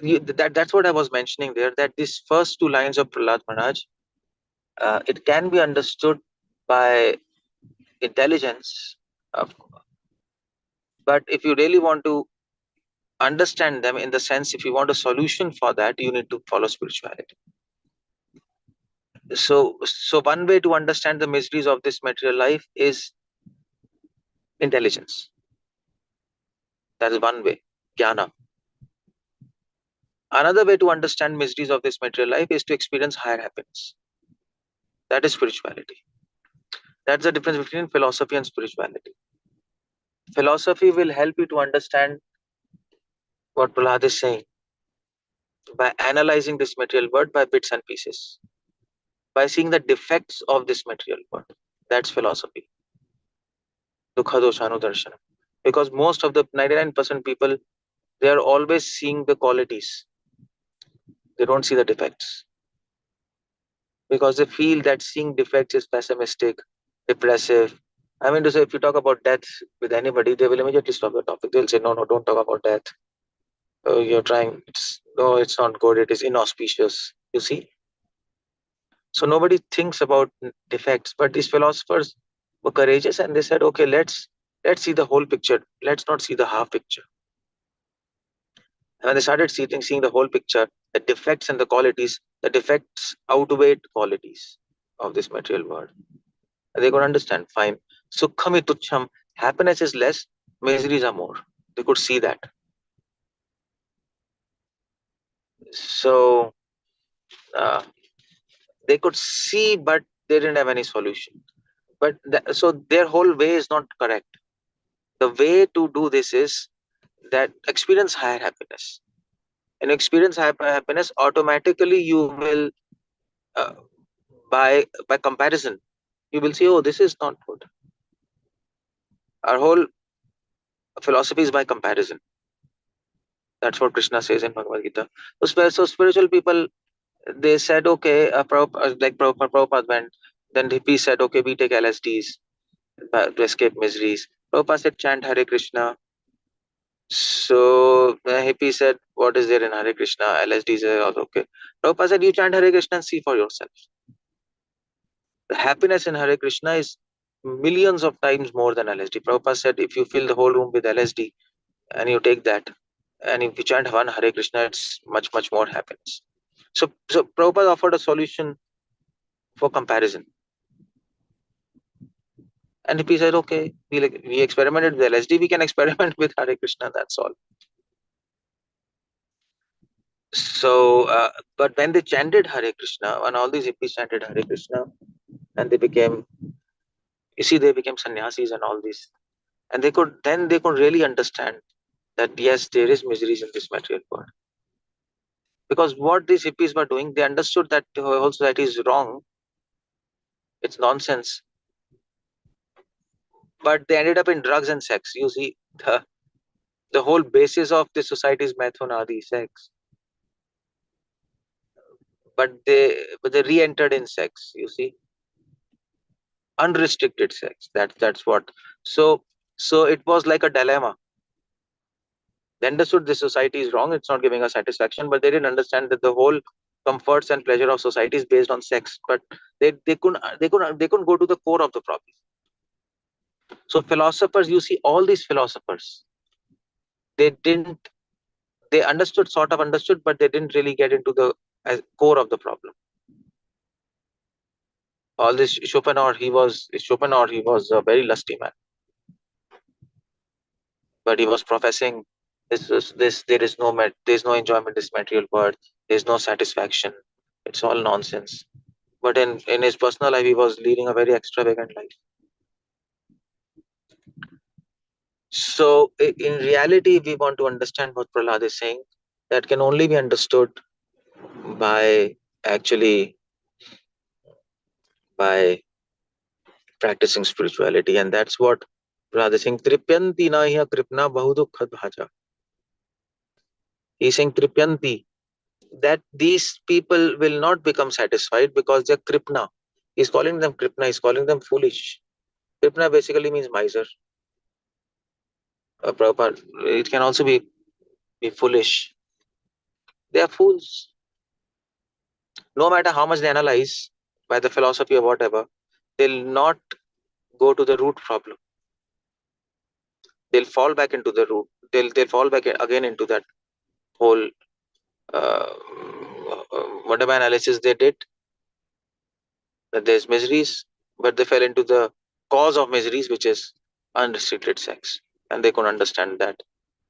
that's what I was mentioning there, that these first two lines of Prahlad Maharaj, it can be understood by intelligence, but if you really want to understand them in the sense, if you want a solution for that, you need to follow spirituality. So one way to understand the miseries of this material life is intelligence. That is one way, jnana. Another way to understand miseries of this material life is to experience higher happiness. That is spirituality. That's the difference between philosophy and spirituality. Philosophy will help you to understand what Prahlad is saying by analyzing this material world by bits and pieces, by seeing the defects of this material world. That's philosophy. Dukha doshanudarshanam. Because most of the 99% people, they are always seeing the qualities. They don't see the defects. Because they feel that seeing defects is pessimistic, depressive. I mean to say, if you talk about death with anybody, they will immediately stop the topic. They'll say, no, don't talk about death. Oh, you're trying. No, it's not good. It is inauspicious. You see? So nobody thinks about defects, but these philosophers were courageous and they said, okay, let's see the whole picture. Let's not see the half picture. And when they started seeing the whole picture, the defects and the qualities, the defects outweighed qualities of this material world. And they could understand, fine. Sukhami tuchham, happiness is less, miseries are more. They could see that. So they could see, but they didn't have any solution. But so their whole way is not correct. The way to do this is that experience higher happiness. And experience higher happiness, automatically you will, by comparison, you will see, oh, this is not good. Our whole philosophy is by comparison. That's what Krishna says in Bhagavad Gita. So spiritual people, they said, okay, like Prabhupada went, then he said, okay, we take LSDs to escape miseries. Prabhupada said, chant Hare Krishna. So the hippie said, what is there in Hare Krishna? LSD is also okay. Prabhupada said, you chant Hare Krishna and see for yourself. The happiness in Hare Krishna is millions of times more than LSD. Prabhupada said, if you fill the whole room with LSD and you take that, and if you chant one Hare Krishna, it's much, much more happiness. So Prabhupada offered a solution for comparison. And hippie said, okay, we experimented with LSD, we can experiment with Hare Krishna, that's all. So, but when they chanted Hare Krishna, when all these hippies chanted Hare Krishna, and they became, you see, they became sannyasis and all these, and they could really understand that yes, there is miseries in this material world. Because what these hippies were doing, they understood that the whole society is wrong, it's nonsense, but they ended up in drugs and sex. You see, the whole basis of the society is methunadi, sex. But they re-entered in sex, you see. Unrestricted sex, that's what. So it was like a dilemma. They understood the society is wrong, it's not giving us satisfaction, but they didn't understand that the whole comforts and pleasure of society is based on sex. But they couldn't go to the core of the problem. So philosophers, you see, all these philosophers, they sort of understood, but they didn't really get into the core of the problem. All this Schopenhauer, he was a very lusty man, but he was professing there is no enjoyment in this material world, there's no satisfaction, it's all nonsense. But in his personal life, he was leading a very extravagant life. So in reality, we want to understand what Prahlad is saying. That can only be understood by practicing spirituality, and that's what Prahlad is saying. Tripyanti na hiya kripna bahudukha bhaja. He's saying tripyanti, that these people will not become satisfied because they're kripna. He's calling them kripna, he's calling them foolish. Kripna basically means miser. It can also be foolish. They are fools. No matter how much they analyze by the philosophy or whatever, they'll not go to the root problem. They'll fall back into the they'll fall back again into that whole whatever analysis they did, that there's miseries, but they fell into the cause of miseries, which is unrestricted sex, and they couldn't understand that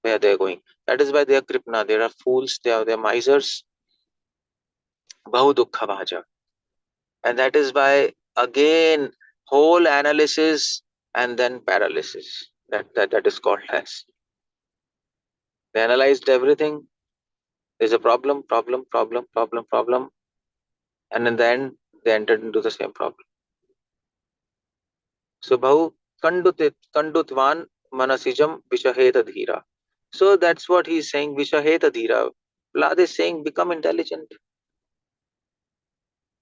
where they're going. That is why they are kripna, they are fools, they are misers, bahu dukkha bhaja. And that is why again whole analysis and then paralysis, that is called as. They analyzed everything. There's a problem, and in the end they entered into the same problem. So bahu kandutvan manasijam vishaheta dhira. So that's what he's saying, vishaheta dhira. Prahlad is saying, become intelligent,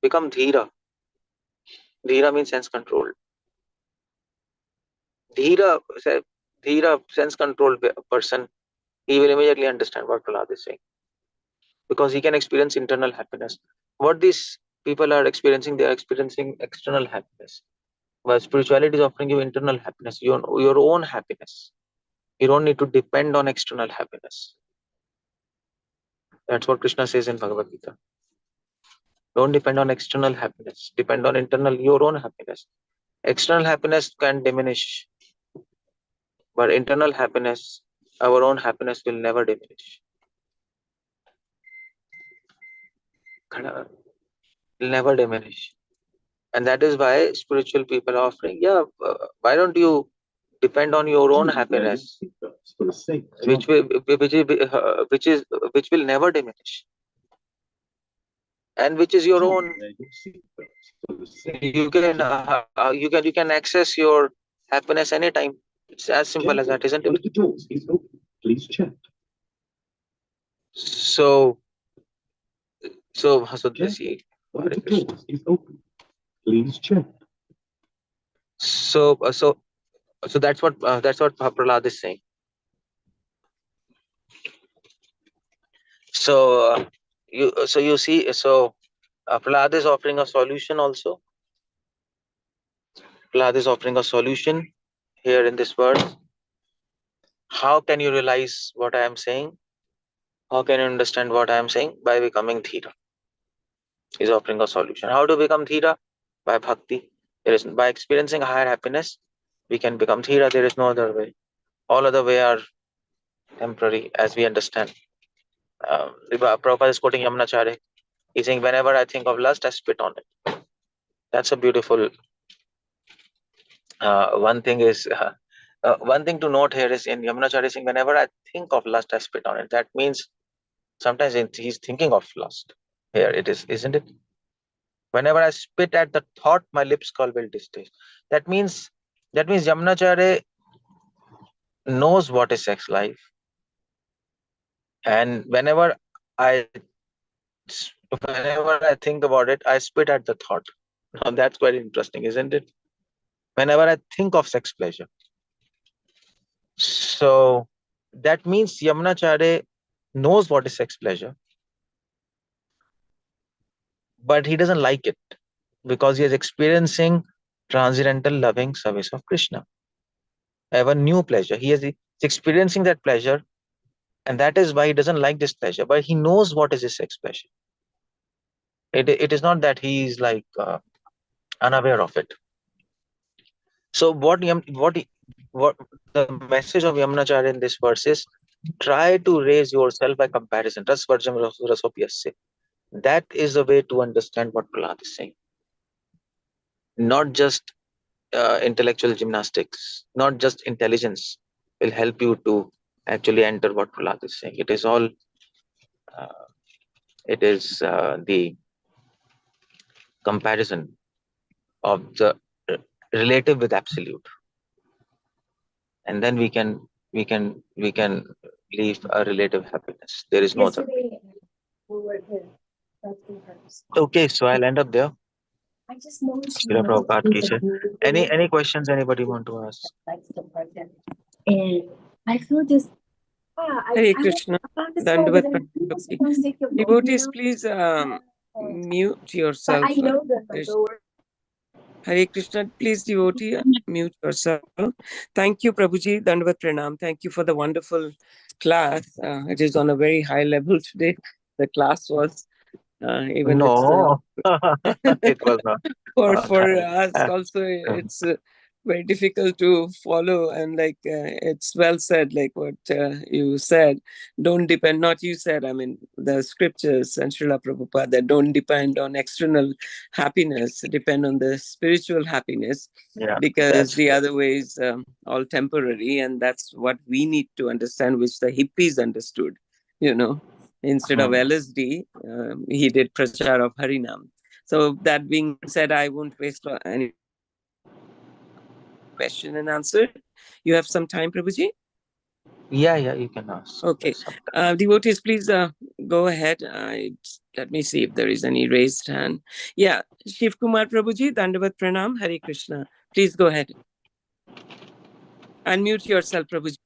become dhira. Dhira means sense controlled. Dhira, sense controlled person, he will immediately understand what Prahlad is saying, because he can experience internal happiness. What these people are experiencing, they are experiencing external happiness. While spirituality is offering you internal happiness, your own happiness. You don't need to depend on external happiness. That's what Krishna says in Bhagavad Gita. Don't depend on external happiness. Depend on internal, your own happiness. External happiness can diminish, but internal happiness, our own happiness, will never diminish. Will never diminish. And that is why spiritual people are offering, why don't you depend on your own happiness, which will never diminish, and which is your own. You can access your happiness anytime. It's as simple as that, isn't it? Please check. So Please check. So that's what Prahlad is saying. So you see, Prahlad is offering a solution also. Prahlad is offering a solution here in this verse. How can you realize what I am saying? How can you understand what I am saying? By becoming dhira. He's offering a solution. How to become dhira? By bhakti. By experiencing higher happiness, we can become dhira. There is no other way. All other way are temporary, as we understand. Prabhupada is quoting Yamunacharya. He's saying, whenever I think of lust, I spit on it. That's a beautiful one thing to note here is in Yamunacharya saying, whenever I think of lust, I spit on it. That means sometimes he's thinking of lust. Here it is, isn't it? Whenever I spit at the thought, my lips curl will distaste. That means Yamunacharya knows what is sex life. And whenever I think about it, I spit at the thought. Now that's quite interesting, isn't it? Whenever I think of sex pleasure. So that means Yamunacharya knows what is sex pleasure, but he doesn't like it because he is experiencing transcendental loving service of Krishna. Ever new pleasure. He is experiencing that pleasure, and that is why he doesn't like this pleasure, but he knows what is his sex pleasure. It is not that he is like unaware of it. So what the message of Yamunacharya in this verse is, try to raise yourself by comparison. That is the way to understand what Prahlad is saying. Not just intellectual gymnastics, not just intelligence will help you to actually enter what Prahlad is saying. It is all, the comparison of the relative with absolute. And then we can leave a relative happiness. There is no other way. Okay, so I'll end up there. Srila Prabhupada ki jai. Any questions anybody want to ask? I feel just Hare Krishna. Dandavat Pranam. Devotees, please mute yourself. Hare Krishna, please, devotee. mute yourself. Thank you, Prabhuji. Dandavat Pranam. Thank you for the wonderful class. It is on a very high level today. The class was even No, it was not. for All right. us also it's very difficult to follow, and like it's well said, like what you said, don't depend, not you said, I mean the scriptures and Srila Prabhupada, that don't depend on external happiness, depend on the spiritual happiness, Yeah, because that's the true. other way is all temporary, and that's what we need to understand, which the hippies understood, you know. Instead of LSD, he did prachar of Harinam. So that being said, I won't waste any question and answer. You have some time, Prabhuji? Yeah, you can ask. Okay. There's some time. Devotees, please go ahead. Let me see if there is any raised hand. Yeah, Shiv Kumar Prabhuji, Dandavat Pranam, Hare Krishna. Please go ahead. Unmute yourself, Prabhuji.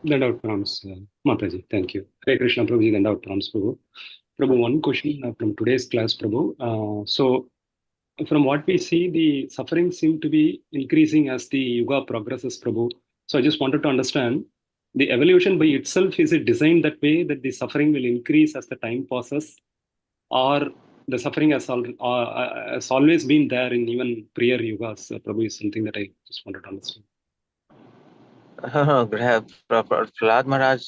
Dandavat Pranams, Mataji. Thank you. Hare Krishna, Prabhuji. Dandavat Pranams, Prabhu. Prabhu, one question from today's class, Prabhu. So, from what we see, the suffering seem to be increasing as the yuga progresses, Prabhu. So I just wanted to understand, the evolution by itself, is it designed that way that the suffering will increase as the time passes, or the suffering has always been there in even prior yugas? Prabhu, is something that I just wanted to understand. Prahlad Maharaj,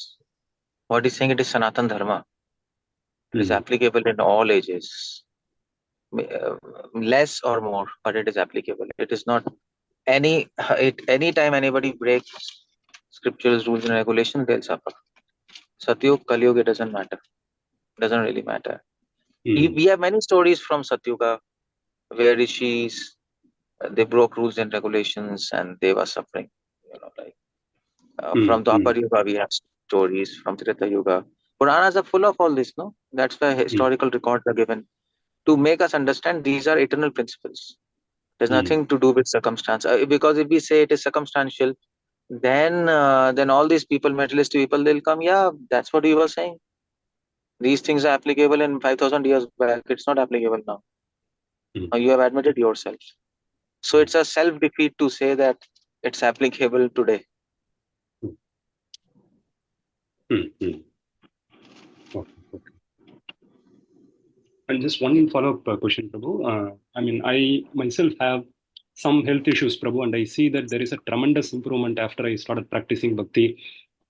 what he's saying, it is Sanatan Dharma. It is applicable in all ages. Less or more, but it is applicable. It is not any time anybody breaks scriptural rules and regulations, they'll suffer. Satyug, Kalyug, it doesn't matter. Doesn't really matter. We have many stories from Satyuga where rishis, they broke rules and regulations and they were suffering. You know, like from Dwapar Yuga, we have stories from Treta Yuga. Puranas are full of all this, no? That's why historical records are given to make us understand these are eternal principles. There's nothing to do with circumstance. Because if we say it is circumstantial, then all these people, materialistic people, they'll come. Yeah, that's what we were saying. These things are applicable in 5,000 years back. It's not applicable now. You have admitted yourself. So it's a self-defeat to say that it's applicable today. Okay. And just one follow-up question, Prabhu. I mean, I myself have some health issues, Prabhu, and I see that there is a tremendous improvement after I started practicing bhakti,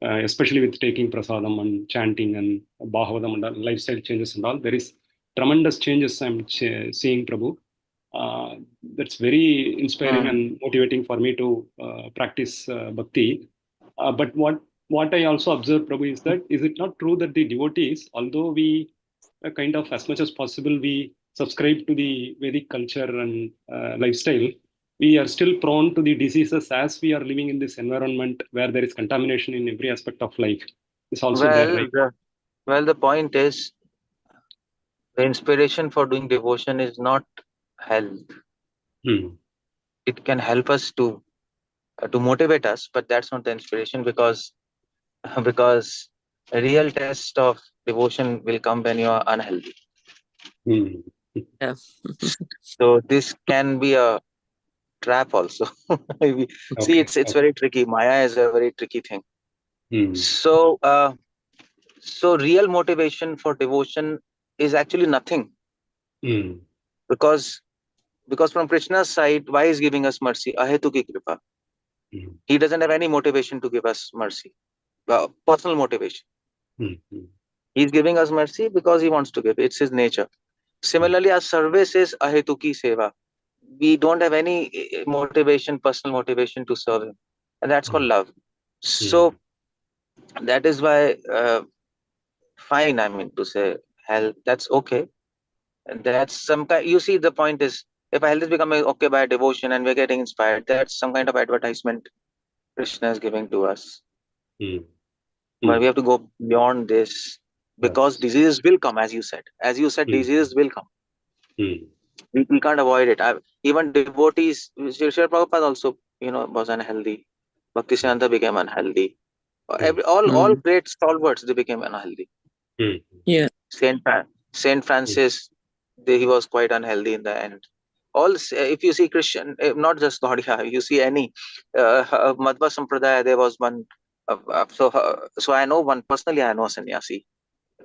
especially with taking prasadam and chanting and Bhagavatam and lifestyle changes and all. There is tremendous changes I'm seeing, Prabhu. That's very inspiring and motivating for me to practice bhakti. But what I also observe, Prabhu, is that is it not true that the devotees, although we kind of as much as possible we subscribe to the Vedic culture and lifestyle, we are still prone to the diseases as we are living in this environment where there is contamination in every aspect of life. It's also there, right? Well, the point is, the inspiration for doing devotion is not health. It can help us to motivate us, but that's not the inspiration, because a real test of devotion will come when you are unhealthy. Yeah. So this can be a trap also. See, it's very tricky. Maya is a very tricky thing. So real motivation for devotion is actually nothing. Because from Krishna's side, why is giving us mercy? Ahetuki kripa. He doesn't have any motivation to give us mercy. Personal motivation. He's giving us mercy because he wants to give. It's his nature. Similarly, our service is ahetuki seva. We don't have any motivation, personal motivation to serve him. And that's called love. So that is why, fine, I mean to say, health, that's okay. And that's some kind, you see, the point is, if health is becoming okay by devotion and we're getting inspired, that's some kind of advertisement Krishna is giving to us. But we have to go beyond this, because diseases will come, as you said. As you said, diseases will come. We can't avoid it. Even devotees, Srila Prabhupada also, was unhealthy. Bhaktisiddhanta became unhealthy. All great stalwarts, they became unhealthy. Yeah. Saint Francis, he was quite unhealthy in the end. if you see Christian, not just Gaudiya, you see any Madhva Sampradaya, there was one. So I know one personally. I know a sannyasi.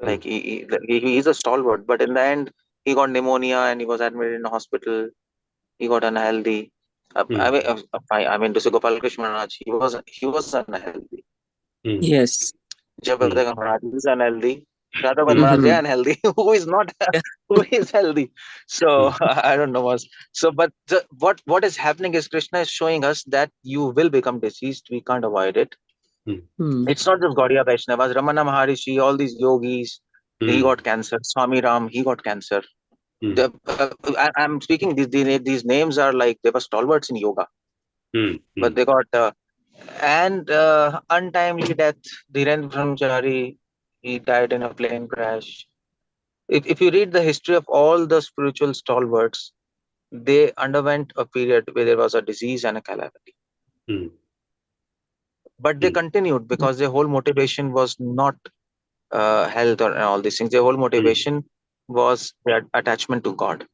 Like he's a stalwart, but in the end, he got pneumonia and he was admitted in a hospital. He got unhealthy. I mean, to say Gopal Krishna Maharaj, he was unhealthy. Yes. Jabadaka Maharaj is unhealthy. Radhavan Mhm. Maharaj is unhealthy. Who is not? Who is healthy? So I don't know what. So, but what is happening is Krishna is showing us that you will become diseased. We can't avoid it. It's not just Gaudiya Vaishnavas. Ramana Maharishi, all these yogis, he got cancer. Swami Ram, he got cancer. I'm speaking. These names are like they were stalwarts in yoga, but they got untimely death. Dhirendra Brahmachari, he died in a plane crash. If you read the history of all the spiritual stalwarts, they underwent a period where there was a disease and a calamity. But they continued because their whole motivation was not health or all these things. Their whole motivation was their attachment to God.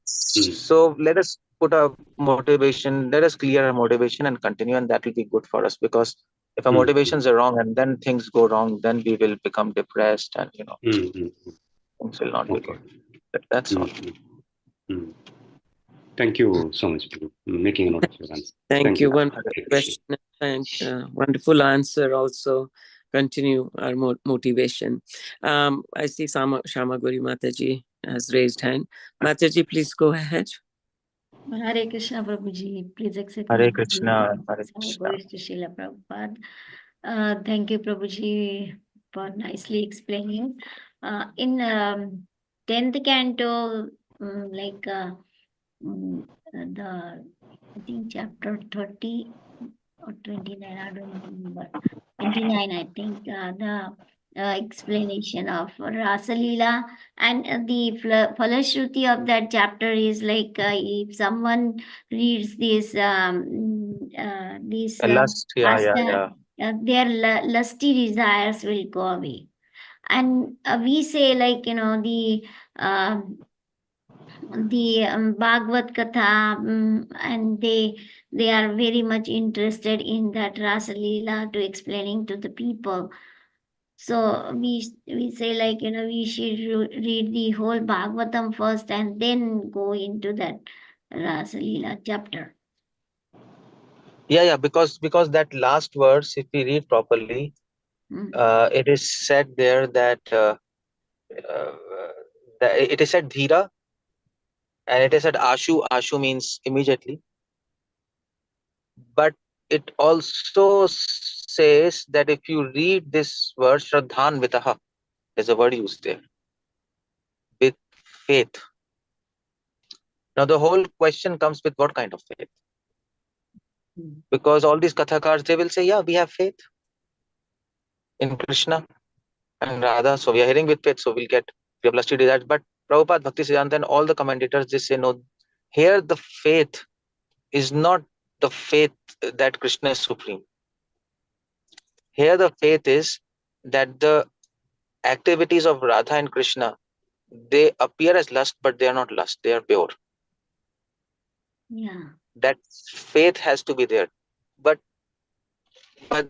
So let us put a motivation, let us clear our motivation and continue, and that will be good for us, because if our motivations are wrong and then things go wrong, then we will become depressed and things will not be good. That's all. Thank you so much for making a note of your answer. Thank you. One question and wonderful answer also. Continue our motivation. I see Shama Guri Mataji has raised hand. Mataji, please go ahead. Hare Krishna Prabhuji, please accept Hare my Krishna, Hare Krishna. Krishna. To Srila Prabhupada. Thank you, Prabhuji, for nicely explaining. In 10th canto, I think chapter 30 or 29, I don't remember. 29, I think, the explanation of Rasa Leela, and the Falashruti of that chapter is like if someone reads this Lust, their lusty desires will go away. And we say, like, the Bhagavad Katha, and they are very much interested in that Rasa Leela to explaining to the people. So we say, like, we should read the whole Bhagavatam first and then go into that Rasa Leela chapter. Yeah, because that last verse, if we read properly, it is said there that it is said Dhira, and it is said Ashu. Ashu means immediately. But it also says that if you read this word Shraddhan Vitaha, there's a word used there, with faith. Now the whole question comes with what kind of faith? Because all these Kathakars, they will say, yeah, we have faith in Krishna and Radha, so we are hearing with faith, so we have lusty desires. But Prabhupada, Bhakti Siddhanta, and all the commentators, they say, no, here the faith is not the faith that Krishna is supreme. Here the faith is that the activities of Radha and Krishna, they appear as lust, but they are not lust, they are pure. Yeah. That faith has to be there. But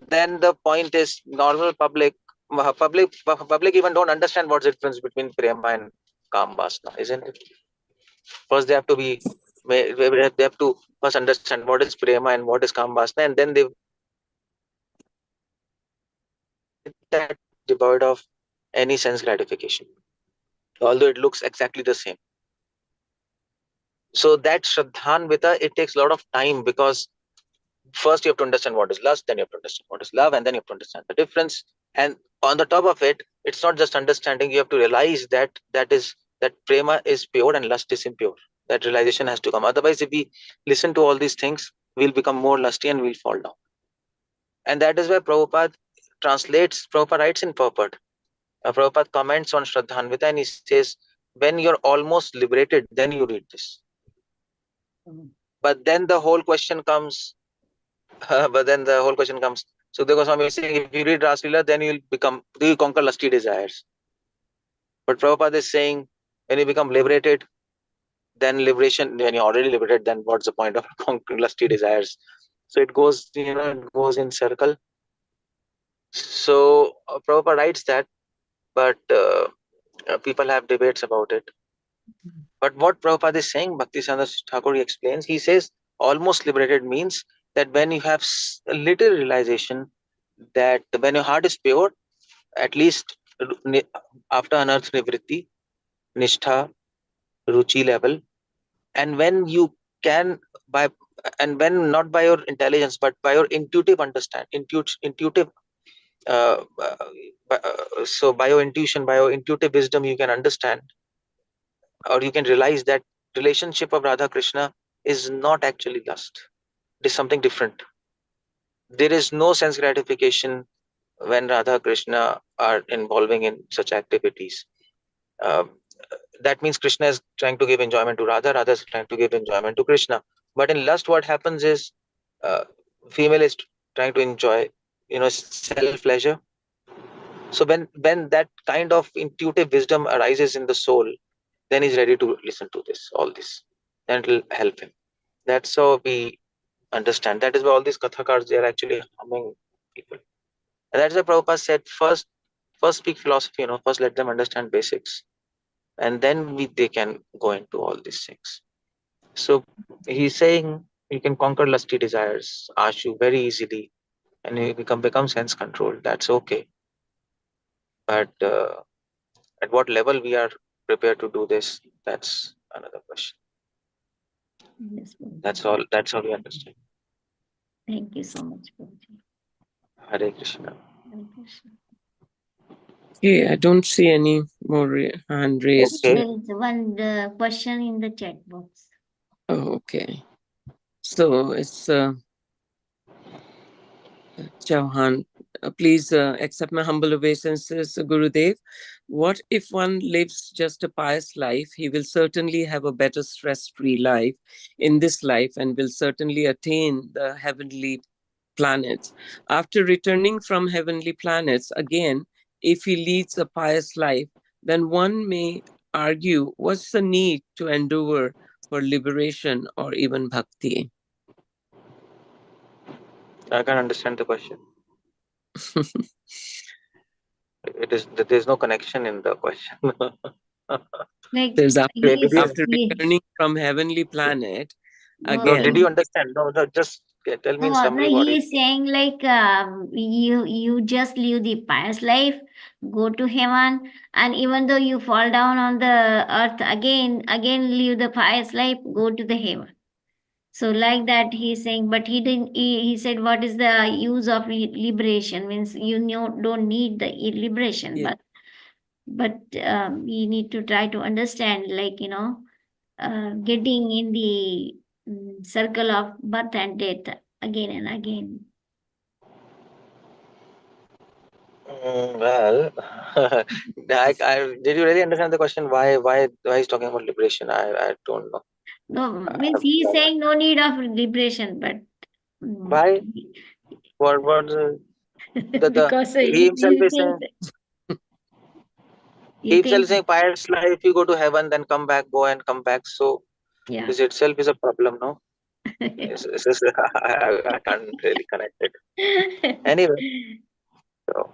then the point is, normal public even don't understand what's the difference between prema and kam vasana, isn't it? First they have to first understand what is prema and what is kam vasana, and then they that devoid of any sense gratification, although it looks exactly the same. So that Shraddhanvita, it takes a lot of time, because first you have to understand what is lust, then you have to understand what is love, and then you have to understand the difference. And on the top of it, it's not just understanding, you have to realize that prema is pure and lust is impure. That realization has to come. Otherwise, if we listen to all these things, we'll become more lusty and we'll fall down. And that is why Prabhupada writes in purport. Prabhupada comments on Shraddhanvita and he says, when you're almost liberated, then you read this. But then the whole question comes, so Sukadeva Goswami is saying, if you read Rasa Leela, then you conquer lusty desires. But Prabhupada is saying, when you become liberated, then liberation, when you're already liberated, then what's the point of conquering lusty desires? So it goes, it goes in circle. So Prabhupada writes that, but people have debates about it. But what Prabhupada is saying, Bhaktisiddhanta Thakur explains, he says almost liberated means that when you have a little realization that when your heart is pure, at least after anarth nivritti, nishtha, ruchi level, and when you can by, and when not by your intelligence but by your intuitive intuitive so by your intuition, by your intuitive wisdom, you can understand, or you can realize that relationship of Radha Krishna is not actually lust. It is something different. There is no sense gratification when Radha Krishna are involving in such activities. That means Krishna is trying to give enjoyment to Radha, Radha is trying to give enjoyment to Krishna. But in lust, what happens is female is trying to enjoy, self pleasure. So when that kind of intuitive wisdom arises in the soul, then he's ready to listen to all this, then it will help him. That's how we understand. That is why all these kathakars, they are actually harming people. And that's why Prabhupada said, first speak philosophy, first let them understand basics, and then they can go into all these things. So he's saying you can conquer lusty desires, ashu, very easily, and you become sense controlled. That's okay. But at what level we are prepared to do this, that's another question. Yes, Prabhuji. That's all we understand. Thank you so much, Prabhuji. Hare Krishna. Hare Krishna. Okay, I don't see any more hand raised. Okay. There is one question in the chat box. Oh, okay. So it's Chauhan. Please accept my humble obeisances, Gurudev. What if one lives just a pious life? He will certainly have a better stress-free life in this life and will certainly attain the heavenly planets. After returning from heavenly planets, again, if he leads a pious life, then one may argue, what's the need to endure for liberation or even bhakti? I can understand the question. There's no connection in the question. Like There's after he's returning from heavenly planet, no, again. Did you understand? No, just tell me in summary what he you is saying like you just live the pious life, go to heaven, and even though you fall down on the earth again live the pious life, go to the heaven. So like that he's saying, but he didn't. He said, what is the use of liberation? Means don't need the liberation, Yeah. but we need to try to understand, like getting in the circle of birth and death again and again. Well, did you really understand the question? Why he's talking about liberation? I don't know. No, means he is saying no need of liberation, but Why? What because he himself is saying, he thinks, pious life, you go to heaven, then come back, go and come back. So yeah. this itself is a problem, no? I can't really connect it. Anyway, so,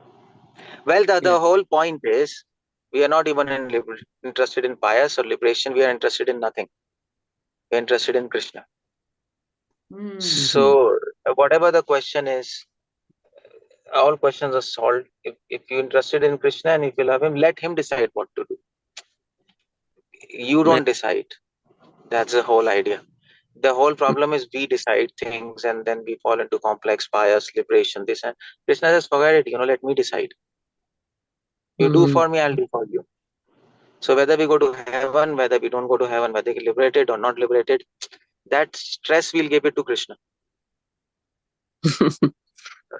well, the whole point is we are not even interested in pious or liberation. We are interested in nothing. We are interested in Krishna. So whatever the question is, all questions are solved. If you're interested in Krishna and if you love him, let him decide what to do. You don't decide. That's the whole idea. The whole problem is we decide things and then we fall into complex bias, liberation, this, and Krishna says, forget it, let me decide. You do for me, I'll do for you. So whether we go to heaven, whether we don't go to heaven, whether we're liberated or not liberated, that stress we'll give it to Krishna.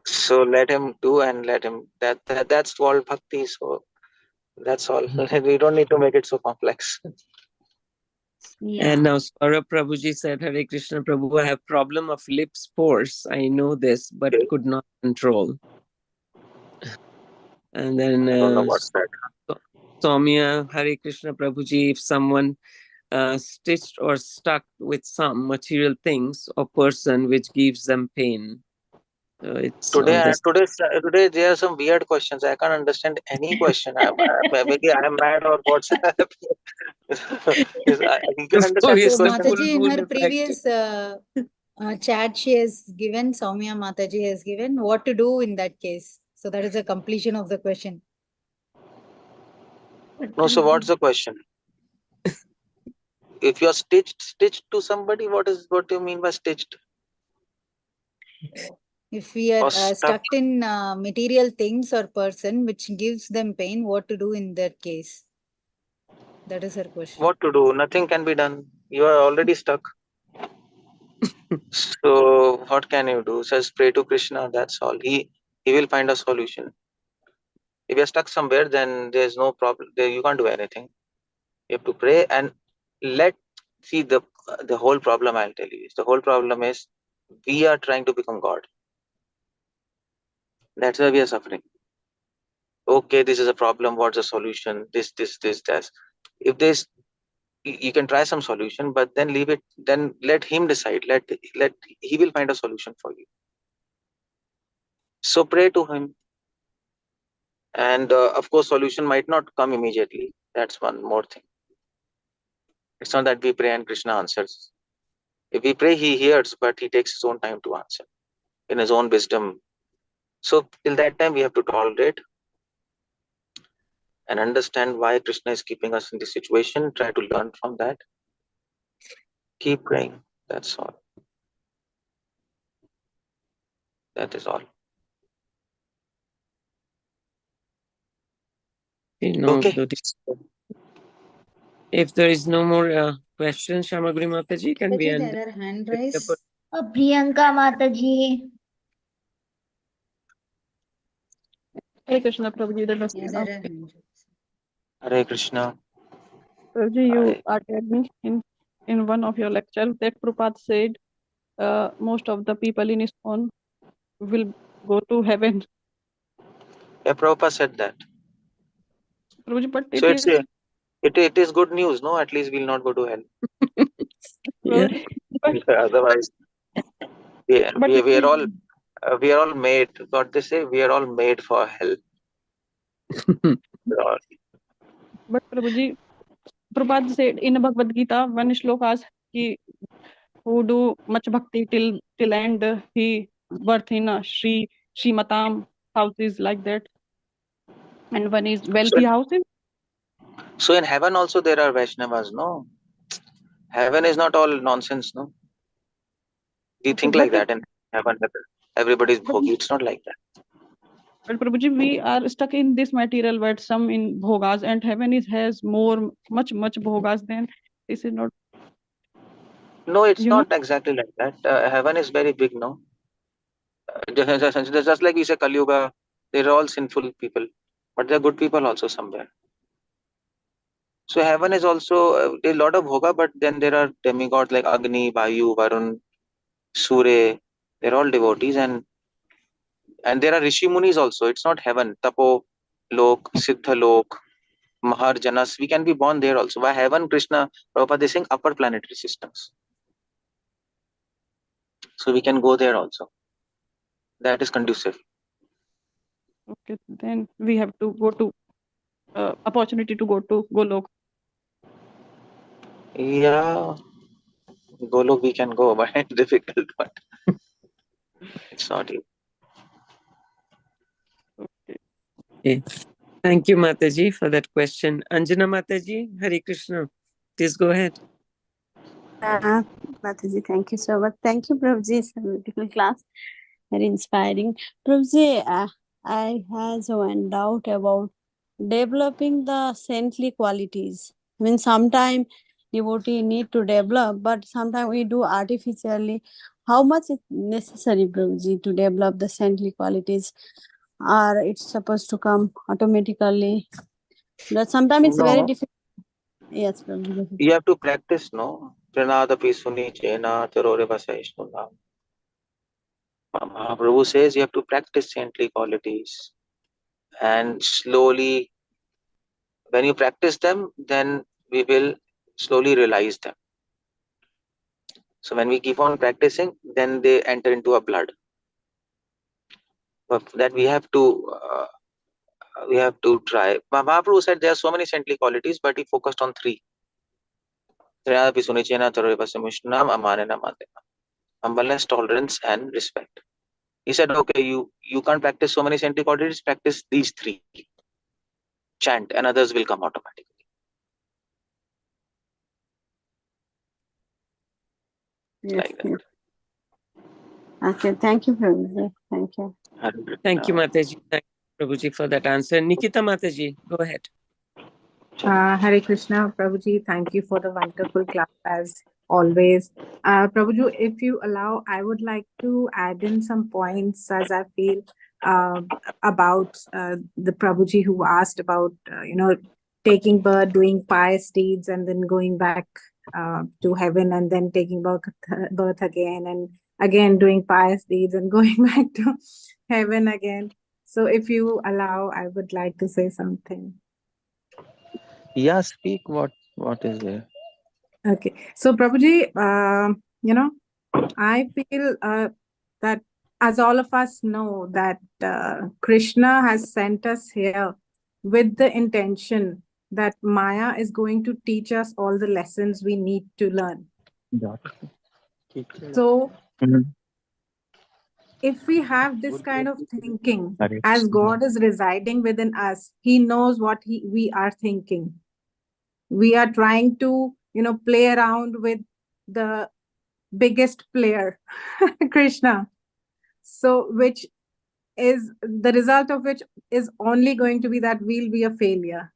So let him do and let him, that's all bhakti. So that's all. We don't need to make it so complex. Yeah. And now Saurabh Prabhuji said, Hare Krishna Prabhu, I have problem of lips pores. I know this, but could not control. And then I don't know what's that. Soumya, Hare Krishna Prabhuji, if someone stitched or stuck with some material things or person which gives them pain. It's on this. Today there are some weird questions. I can't understand any question. Maybe I am mad or what's happening. You can understand this It's the So question. full Mataji, in moon her effect. previous chat, she has given, Soumya Mataji has given what to do in that case. So that is the completion of the question. No, so what's the question? If you're stitched to somebody, what do you mean by stitched? If we are Or stuck? stuck in material things or person which gives them pain, what to do in that case? That is her question. What to do? Nothing can be done. You are already stuck. So what can you do? Just pray to Krishna. That's all. He will find a solution. If you're stuck somewhere, then there's no problem. There you can't do anything. You have to pray and see the whole problem. I'll tell you. The whole problem is we are trying to become God. That's why we are suffering. Okay, this is a problem. What's the solution? This, that. If there's, you can try some solution, but then leave it. Then let him decide. He will find a solution for you. So pray to him. And of course, solution might not come immediately. That's one more thing. It's not that we pray and Krishna answers. If we pray, he hears, but he takes his own time to answer in his own wisdom. So till that time, we have to tolerate and understand why Krishna is keeping us in this situation. Try to learn from that. Keep praying. That's all. That is all. Okay. If there is no more questions, Shamagri Mataji, can we end? There are hand raised. Priyanka Mataji. Hare Krishna, Prabhuji. Yeah, there are hand raised. Hare Krishna. Prabhuji, you are telling in one of your lectures that Prabhupada said most of the people in ISKCON will go to heaven. Yeah, Prabhupada said that. Prabhuji, but So it is good news, no? At least we'll not go to hell. Yeah. Otherwise, we are all made. What they say, we are all made for hell. But Prabhuji, Prabhupada said in Bhagavad Gita, one shlok asks who do much bhakti till end, he worth in a Srimatam houses like that. And one is wealthy houses. So in heaven also there are Vaishnavas, no? Heaven is not all nonsense, no? We think like that in heaven. Everybody's bhogi. It's not like that. But Prabhuji, we are stuck in this material world, some in bhogas, and heaven has much bhogas than this is not. No, it's not exactly like that. Heaven is very big, no? Just like we say Kali Yuga, they're all sinful people, but there are good people also somewhere. So heaven is also a lot of bhoga, but then there are demigods like Agni, Vayu, Varun, Surya. They're all devotees, and there are Rishi Munis also. It's not heaven. Tapo Lok, Siddha Lok, Mahar Janas. We can be born there also. Why heaven, Krishna, Prabhupada is saying upper planetary systems. So we can go there also. That is conducive. Okay, then we have to go to opportunity to go to Golok. Yeah, Golok we can go, but it's difficult. But it's not easy. Okay. Thank you, Mataji, for that question. Anjana Mataji, Hare Krishna. Please go ahead. Mataji, thank you so much. Thank you, Prabhuji. It's a beautiful class. Very inspiring. Prabhuji, I has one doubt about developing the saintly qualities. I mean, sometimes devotee need to develop, but sometimes we do artificially. How much is necessary, Prabhuji, to develop the saintly qualities? Or it's supposed to come automatically? But sometimes it's very difficult. Yes, Prabhuji. You have to practice, no? Pranadapi suni chena tarore vasaishnuna. Mahaprabhu says you have to practice saintly qualities. And slowly, when you practice them, then we will slowly realize them. So when we keep on practicing, then they enter into our blood. But that we have to try. Mahaprabhu said there are so many saintly qualities, but he focused on three. Humbleness, tolerance, and respect. He said, okay, you can't practice so many saintly qualities, practice these three. Chant, and others will come automatically. Yes, Like that. yes. Okay, thank you, Prabhuji. Thank you. Thank you, Mataji. Thank you, Prabhuji, for that answer. Nikita Mataji, go ahead. Hare Krishna, Prabhuji, thank you for the wonderful class as always. Prabhuji, if you allow, I would like to add in some points as I feel about the Prabhuji who asked about, taking birth, doing pious deeds, and then going back to heaven, and then taking birth again, and again doing pious deeds and going back to heaven again. So if you allow, I would like to say something. Yeah, speak. What is there? Okay, so Prabhuji, I feel that as all of us know that Krishna has sent us here with the intention that Maya is going to teach us all the lessons we need to learn. So if we have this kind of thinking, as God is residing within us, He knows what we are thinking. We are trying to, play around with the biggest player, Krishna. So, which is the result of which is only going to be that we'll be a failure.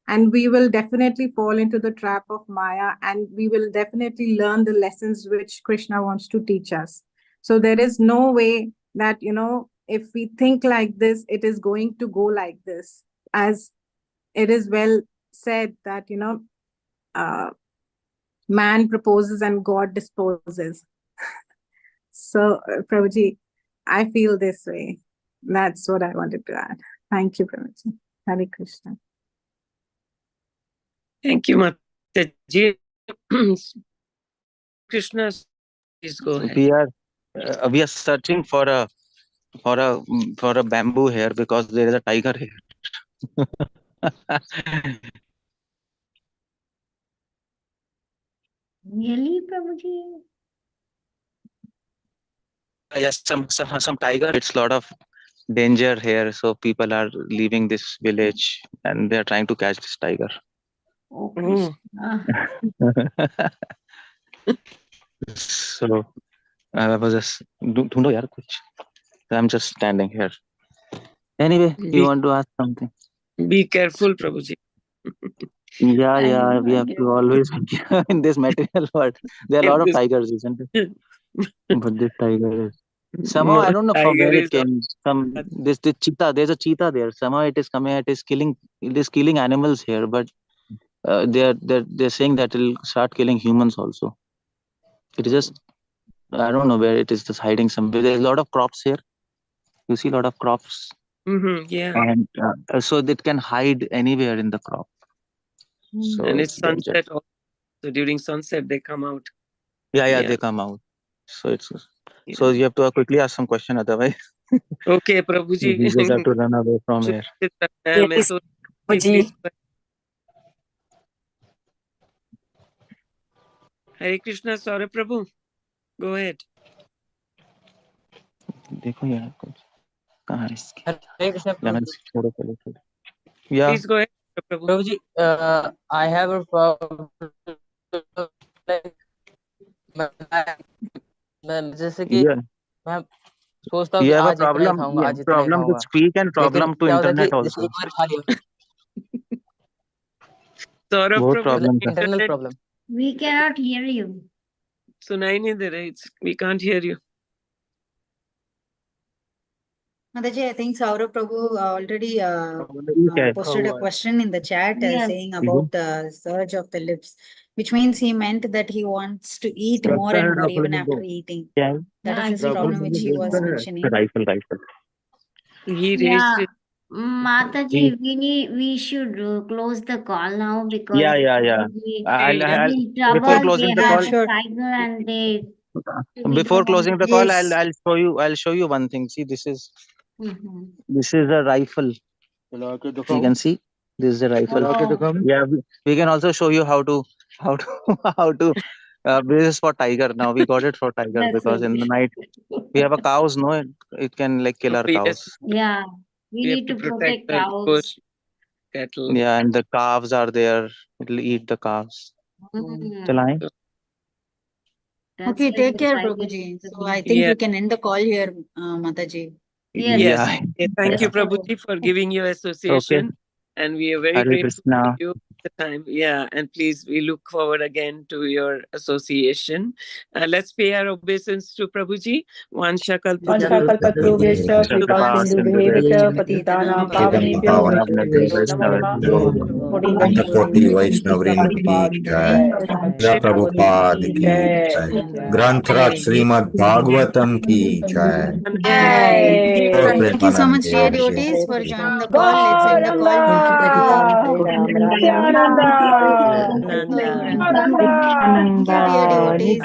And we will definitely fall into the trap of Maya, and we will definitely learn the lessons which Krishna wants to teach us. So there is no way that, if we think like this, it is going to go like this. As it is well said that, man proposes and God disposes. So, Prabhuji, I feel this way. That's what I wanted to add. Thank you, Prabhuji. Hare Krishna. Thank you, Mataji. Krishna, please go ahead. We are searching for a bamboo here because there is a tiger here. Really, Prabhuji? Yes, some tiger. It's a lot of danger here, so people are leaving this village and they are trying to catch this tiger. Oh, Krishna. So I was just ढूंढो यार कुछ. I'm just standing here. Anyway, you want to ask something? Be careful, Prabhuji. Yeah, we have to always be in this material world. There are a lot of tigers, isn't it? But this tiger is somehow, I don't know from where it came. This cheetah. There's a cheetah there. Somehow it is coming. It is killing animals here. But they're saying that it'll start killing humans also. It is just, I don't know where it is, just hiding somewhere. There's a lot of crops here. You see a lot of crops. Yeah. And so it can hide anywhere in the crop. So and it's sunset also. So during sunset they come out. Yeah, they come out. So so you have to quickly ask some question, otherwise. Okay, Prabhuji. We just have to run away from here. Yes, Prabhuji. Hare Krishna, Saurabh Prabhu. Go ahead. देखो यार कुछ कहाँ है इसकी? Hare Krishna, छोड़ो पहले. Yeah. Please go ahead, Prabhu. Prabhuji, I have a problem. जैसे कि मैं सोचता हूँ कि आज इतना ही खाऊंगा, आज इतना ही Problem to खाऊंगा. speak and problem to internet also. एक बार खा लिया. Saurabh Prabhu, internal problem. We cannot hear you. सुनाई नहीं दे रहा. We can't hear you. Mataji, I think Saurabh Prabhu already posted a question in the chat saying about the surge of the lips, which means he meant that he wants to eat more and more even after eating. That is his problem which he was mentioning. Rifle. He raised it. Mataji, we should close the call now because Yeah. in Before trouble closing they the have call, a tiger and they before closing the call, Yes. I'll show you one thing. See, this is Mhm. a rifle. You can see this is a rifle. Oh. Yeah, we can also show you how to how to this is for tiger. Now we got it for tiger That's because in the okay. night we have a cows. No, it can like kill our Yes, cows. Yeah, we we have need to to protect protect the cows. bush cattle. Yeah, and the calves are there. It'll eat the calves. Shall I? That's Okay, why take the care, tiger Prabhuji. is the So I beast. think Yeah. we can end the call here, Mataji. Yes. Yes. Yeah. Okay, thank you, Yes, Prabhu. Prabhuji, for giving your association. And we are very Hare grateful Krishna. to you for the time. Yeah. And please, we look forward again to your association. Let's pay our obeisance to Prabhuji. Vanchakalpatruvyascha kripa sindhu bhevach patitanam pavanebhyo vaishnavebhyo namo namah. Mudinda Koti Vaishnavrind ki jai, Srila Prabhupada ki jai, Granthrak Srimad Bhagavatam ki jai. Gaur Thank you so Premanand much, dear Gaur devotees, Ki for jai. joining the call. Let's end the call now. Nityananda. Thank you, dear devotees.